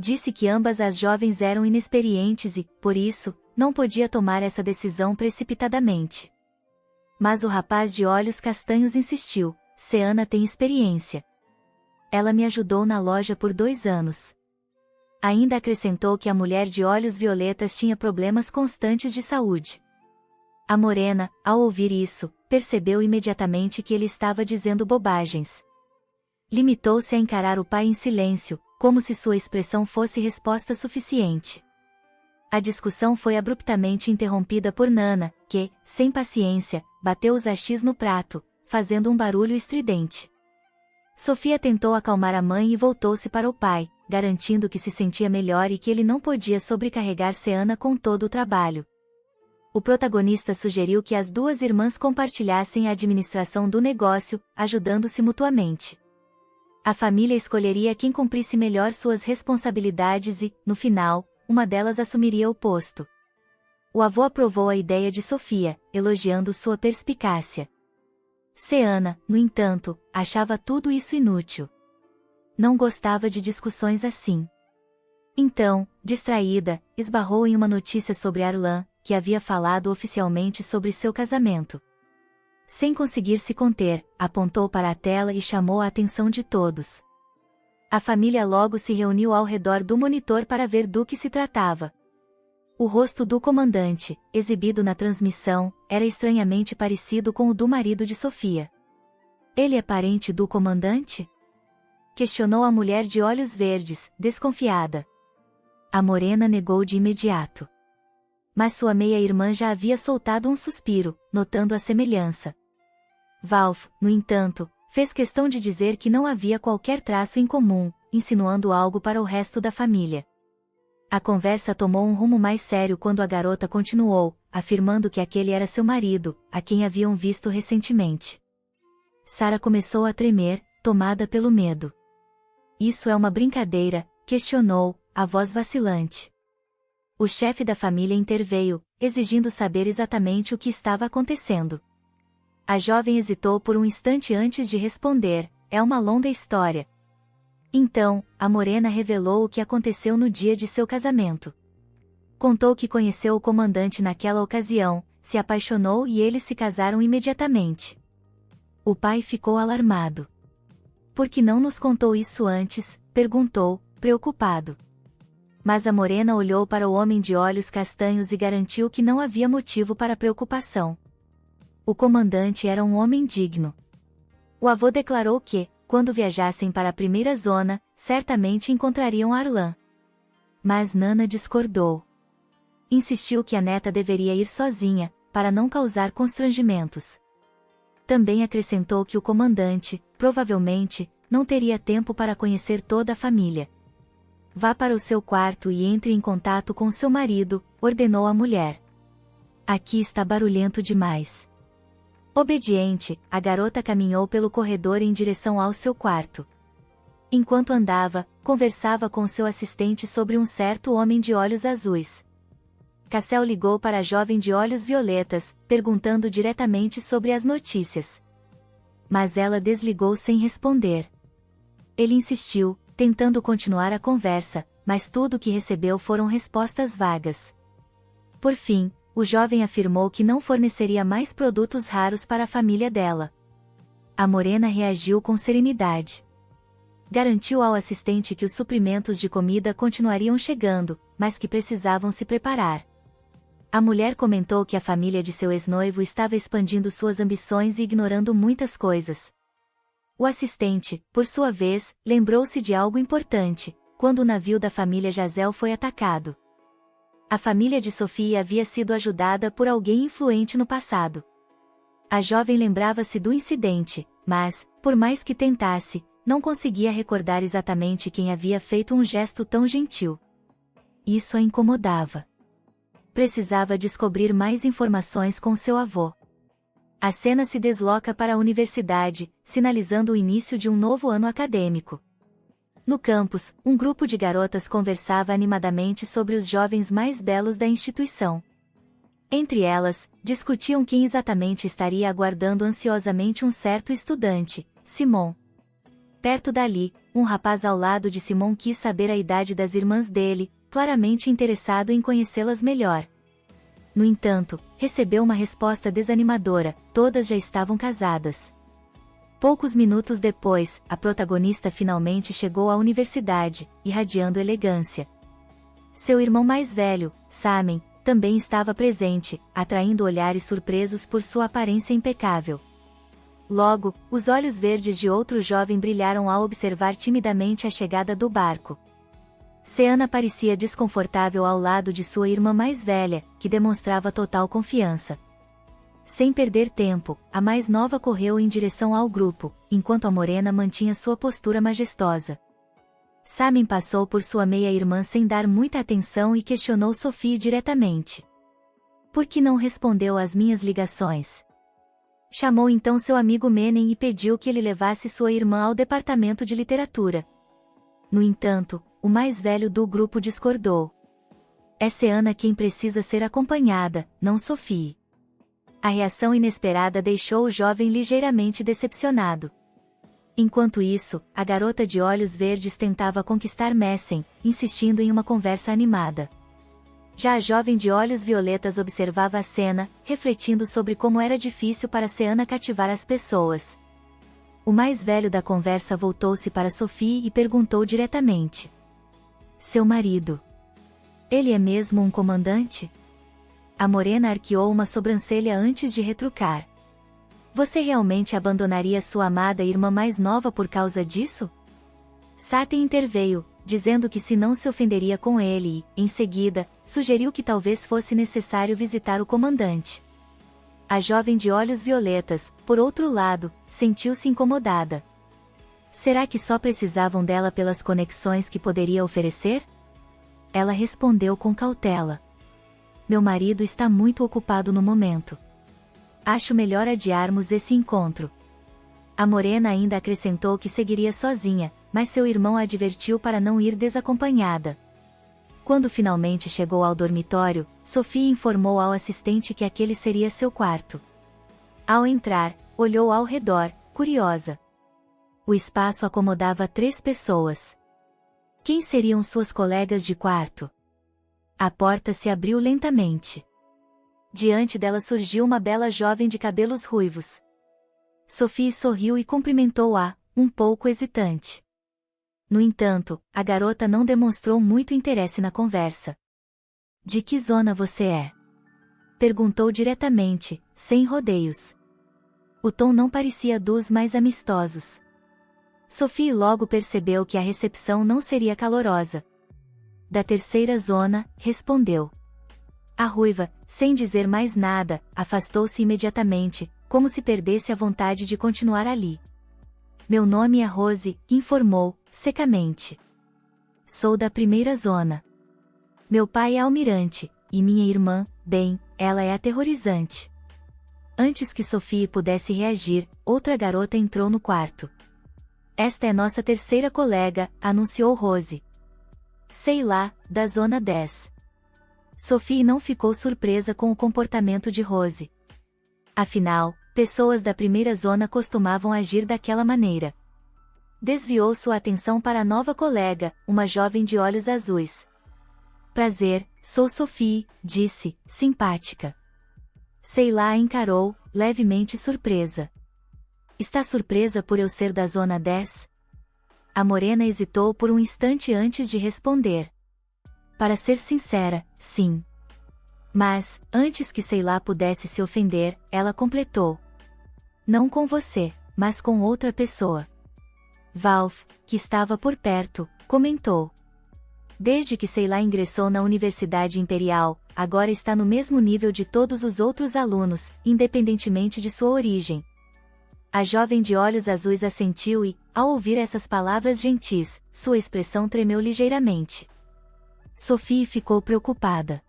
Disse que ambas as jovens eram inexperientes e, por isso, não podia tomar essa decisão precipitadamente. Mas o rapaz de olhos castanhos insistiu: Seana tem experiência. Ela me ajudou na loja por 2 anos. Ainda acrescentou que a mulher de olhos violetas tinha problemas constantes de saúde. A morena, ao ouvir isso, percebeu imediatamente que ele estava dizendo bobagens. Limitou-se a encarar o pai em silêncio, como se sua expressão fosse resposta suficiente. A discussão foi abruptamente interrompida por Nana, que, sem paciência, bateu os achis no prato, fazendo um barulho estridente. Sofia tentou acalmar a mãe e voltou-se para o pai, garantindo que se sentia melhor e que ele não podia sobrecarregar Seana com todo o trabalho. O protagonista sugeriu que as 2 irmãs compartilhassem a administração do negócio, ajudando-se mutuamente. A família escolheria quem cumprisse melhor suas responsabilidades e, no final, uma delas assumiria o posto. O avô aprovou a ideia de Sofia, elogiando sua perspicácia. Seana, no entanto, achava tudo isso inútil. Não gostava de discussões assim. Então, distraída, esbarrou em uma notícia sobre Arlan, que havia falado oficialmente sobre seu casamento. Sem conseguir se conter, apontou para a tela e chamou a atenção de todos. A família logo se reuniu ao redor do monitor para ver do que se tratava. O rosto do comandante, exibido na transmissão, era estranhamente parecido com o do marido de Sofia. Ele é parente do comandante? Questionou a mulher de olhos verdes, desconfiada. A morena negou de imediato. Mas sua meia-irmã já havia soltado um suspiro, notando a semelhança. Valf, no entanto, fez questão de dizer que não havia qualquer traço em comum, insinuando algo para o resto da família. A conversa tomou um rumo mais sério quando a garota continuou, afirmando que aquele era seu marido, a quem haviam visto recentemente. Sara começou a tremer, tomada pelo medo. Isso é uma brincadeira? Questionou, a voz vacilante. O chefe da família interveio, exigindo saber exatamente o que estava acontecendo. A jovem hesitou por um instante antes de responder: é uma longa história. Então, a morena revelou o que aconteceu no dia de seu casamento. Contou que conheceu o comandante naquela ocasião, se apaixonou e eles se casaram imediatamente. O pai ficou alarmado. Por que não nos contou isso antes? Perguntou, preocupado. Mas a morena olhou para o homem de olhos castanhos e garantiu que não havia motivo para preocupação. O comandante era um homem digno. O avô declarou que, quando viajassem para a primeira zona, certamente encontrariam Arlan. Mas Nana discordou. Insistiu que a neta deveria ir sozinha, para não causar constrangimentos. Também acrescentou que o comandante, provavelmente, não teria tempo para conhecer toda a família. Vá para o seu quarto e entre em contato com seu marido, ordenou a mulher. Aqui está barulhento demais. Obediente, a garota caminhou pelo corredor em direção ao seu quarto. Enquanto andava, conversava com seu assistente sobre um certo homem de olhos azuis. Cassel ligou para a jovem de olhos violetas, perguntando diretamente sobre as notícias. Mas ela desligou sem responder. Ele insistiu, tentando continuar a conversa, mas tudo o que recebeu foram respostas vagas. Por fim, o jovem afirmou que não forneceria mais produtos raros para a família dela. A morena reagiu com serenidade. Garantiu ao assistente que os suprimentos de comida continuariam chegando, mas que precisavam se preparar. A mulher comentou que a família de seu ex-noivo estava expandindo suas ambições e ignorando muitas coisas. O assistente, por sua vez, lembrou-se de algo importante, quando o navio da família Jazel foi atacado. A família de Sophie havia sido ajudada por alguém influente no passado. A jovem lembrava-se do incidente, mas, por mais que tentasse, não conseguia recordar exatamente quem havia feito um gesto tão gentil. Isso a incomodava. Precisava descobrir mais informações com seu avô. A cena se desloca para a universidade, sinalizando o início de um novo ano acadêmico. No campus, um grupo de garotas conversava animadamente sobre os jovens mais belos da instituição. Entre elas, discutiam quem exatamente estaria aguardando ansiosamente um certo estudante, Simon. Perto dali, um rapaz ao lado de Simon quis saber a idade das irmãs dele, claramente interessado em conhecê-las melhor. No entanto, recebeu uma resposta desanimadora: todas já estavam casadas. Poucos minutos depois, a protagonista finalmente chegou à universidade, irradiando elegância. Seu irmão mais velho, Samen, também estava presente, atraindo olhares surpresos por sua aparência impecável. Logo, os olhos verdes de outro jovem brilharam ao observar timidamente a chegada do barco. Seana parecia desconfortável ao lado de sua irmã mais velha, que demonstrava total confiança. Sem perder tempo, a mais nova correu em direção ao grupo, enquanto a morena mantinha sua postura majestosa. Samen passou por sua meia-irmã sem dar muita atenção e questionou Sophie diretamente. Por que não respondeu às minhas ligações? Chamou então seu amigo Menem e pediu que ele levasse sua irmã ao departamento de literatura. No entanto, o mais velho do grupo discordou. É Seana quem precisa ser acompanhada, não Sophie. A reação inesperada deixou o jovem ligeiramente decepcionado. Enquanto isso, a garota de olhos verdes tentava conquistar Messen, insistindo em uma conversa animada. Já a jovem de olhos violetas observava a cena, refletindo sobre como era difícil para Seana cativar as pessoas. O mais velho da conversa voltou-se para Sophie e perguntou diretamente: seu marido. Ele é mesmo um comandante? A morena arqueou uma sobrancelha antes de retrucar. Você realmente abandonaria sua amada irmã mais nova por causa disso? Saten interveio, dizendo que se não se ofenderia com ele e, em seguida, sugeriu que talvez fosse necessário visitar o comandante. A jovem de olhos violetas, por outro lado, sentiu-se incomodada. Será que só precisavam dela pelas conexões que poderia oferecer? Ela respondeu com cautela. Meu marido está muito ocupado no momento. Acho melhor adiarmos esse encontro. A morena ainda acrescentou que seguiria sozinha, mas seu irmão a advertiu para não ir desacompanhada. Quando finalmente chegou ao dormitório, Sophie informou ao assistente que aquele seria seu quarto. Ao entrar, olhou ao redor, curiosa. O espaço acomodava 3 pessoas. Quem seriam suas colegas de quarto? A porta se abriu lentamente. Diante dela surgiu uma bela jovem de cabelos ruivos. Sophie sorriu e cumprimentou-a, um pouco hesitante. No entanto, a garota não demonstrou muito interesse na conversa. De que zona você é? Perguntou diretamente, sem rodeios. O tom não parecia dos mais amistosos. Sophie logo percebeu que a recepção não seria calorosa. Da terceira zona, respondeu. A ruiva, sem dizer mais nada, afastou-se imediatamente, como se perdesse a vontade de continuar ali. Meu nome é Rose, informou, secamente. Sou da primeira zona. Meu pai é almirante, e minha irmã, bem, ela é aterrorizante. Antes que Sophie pudesse reagir, outra garota entrou no quarto. Esta é nossa terceira colega, anunciou Rose. Sei lá, da zona 10. Sophie não ficou surpresa com o comportamento de Rose. Afinal, pessoas da primeira zona costumavam agir daquela maneira. Desviou sua atenção para a nova colega, uma jovem de olhos azuis. Prazer, sou Sophie, disse, simpática. Sei lá, encarou, levemente surpresa. Está surpresa por eu ser da zona 10? A morena hesitou por um instante antes de responder. Para ser sincera, sim. Mas, antes que sei lá pudesse se ofender, ela completou. Não com você, mas com outra pessoa. Valve, que estava por perto, comentou. Desde que sei lá ingressou na Universidade Imperial, agora está no mesmo nível de todos os outros alunos, independentemente de sua origem. A jovem de olhos azuis assentiu e, ao ouvir essas palavras gentis, sua expressão tremeu ligeiramente. Sophie ficou preocupada.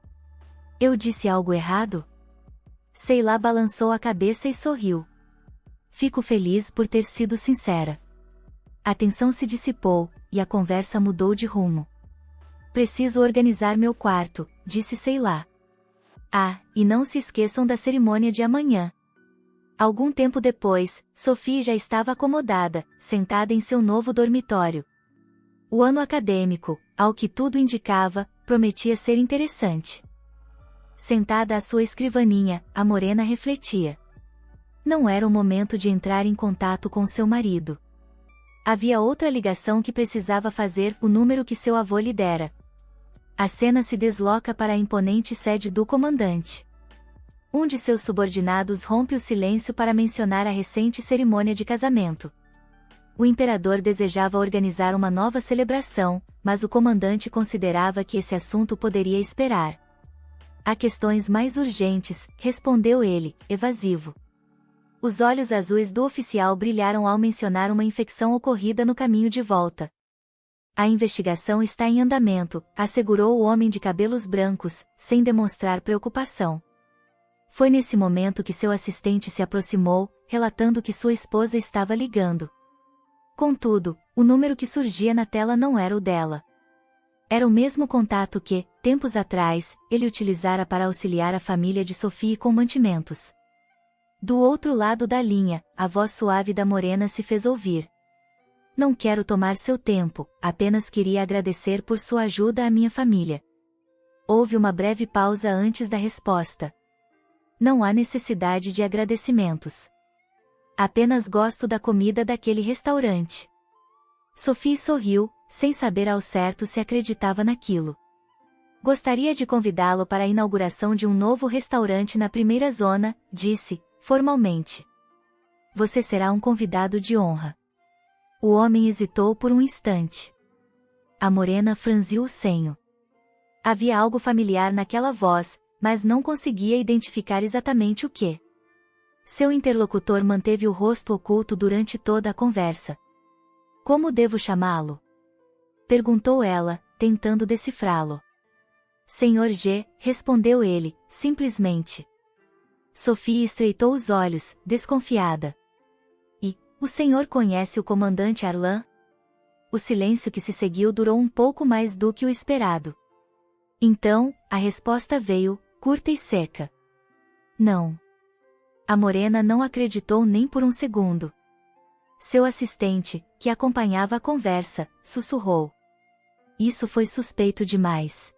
Eu disse algo errado? Sei lá balançou a cabeça e sorriu. Fico feliz por ter sido sincera. A tensão se dissipou, e a conversa mudou de rumo. Preciso organizar meu quarto, disse sei lá. Ah, e não se esqueçam da cerimônia de amanhã. Algum tempo depois, Sophie já estava acomodada, sentada em seu novo dormitório. O ano acadêmico, ao que tudo indicava, prometia ser interessante. Sentada à sua escrivaninha, a morena refletia. Não era o momento de entrar em contato com seu marido. Havia outra ligação que precisava fazer, o número que seu avô lhe dera. A cena se desloca para a imponente sede do comandante. Um de seus subordinados rompe o silêncio para mencionar a recente cerimônia de casamento. O imperador desejava organizar uma nova celebração, mas o comandante considerava que esse assunto poderia esperar. Há questões mais urgentes, respondeu ele, evasivo. Os olhos azuis do oficial brilharam ao mencionar uma infecção ocorrida no caminho de volta. A investigação está em andamento, assegurou o homem de cabelos brancos, sem demonstrar preocupação. Foi nesse momento que seu assistente se aproximou, relatando que sua esposa estava ligando. Contudo, o número que surgia na tela não era o dela. Era o mesmo contato que, tempos atrás, ele utilizara para auxiliar a família de Sophie com mantimentos. Do outro lado da linha, a voz suave da morena se fez ouvir. Não quero tomar seu tempo, apenas queria agradecer por sua ajuda à minha família. Houve uma breve pausa antes da resposta. Não há necessidade de agradecimentos. Apenas gosto da comida daquele restaurante. Sophie sorriu, sem saber ao certo se acreditava naquilo. Gostaria de convidá-lo para a inauguração de um novo restaurante na primeira zona, disse, formalmente. Você será um convidado de honra. O homem hesitou por um instante. A morena franziu o senho. Havia algo familiar naquela voz, mas não conseguia identificar exatamente o que. Seu interlocutor manteve o rosto oculto durante toda a conversa. Como devo chamá-lo? Perguntou ela, tentando decifrá-lo. Senhor G, respondeu ele, simplesmente. Sophie estreitou os olhos, desconfiada. E, o senhor conhece o comandante Arlan? O silêncio que se seguiu durou um pouco mais do que o esperado. Então, a resposta veio, curta e seca. Não. A morena não acreditou nem por um segundo. Seu assistente, que acompanhava a conversa, sussurrou. Isso foi suspeito demais.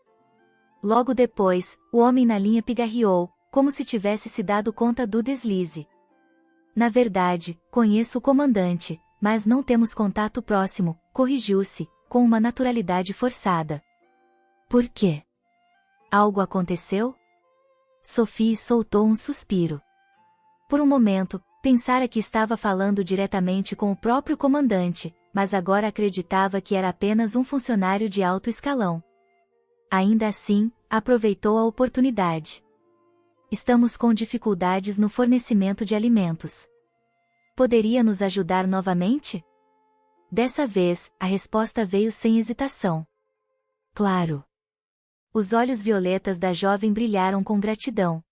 Logo depois, o homem na linha pigarreou, como se tivesse se dado conta do deslize. Na verdade, conheço o comandante, mas não temos contato próximo, corrigiu-se, com uma naturalidade forçada. Por quê? Algo aconteceu? Sophie soltou um suspiro. Por um momento, pensara que estava falando diretamente com o próprio comandante, mas agora acreditava que era apenas um funcionário de alto escalão. Ainda assim, aproveitou a oportunidade. Estamos com dificuldades no fornecimento de alimentos. Poderia nos ajudar novamente? Dessa vez, a resposta veio sem hesitação. Claro. Os olhos violetas da jovem brilharam com gratidão.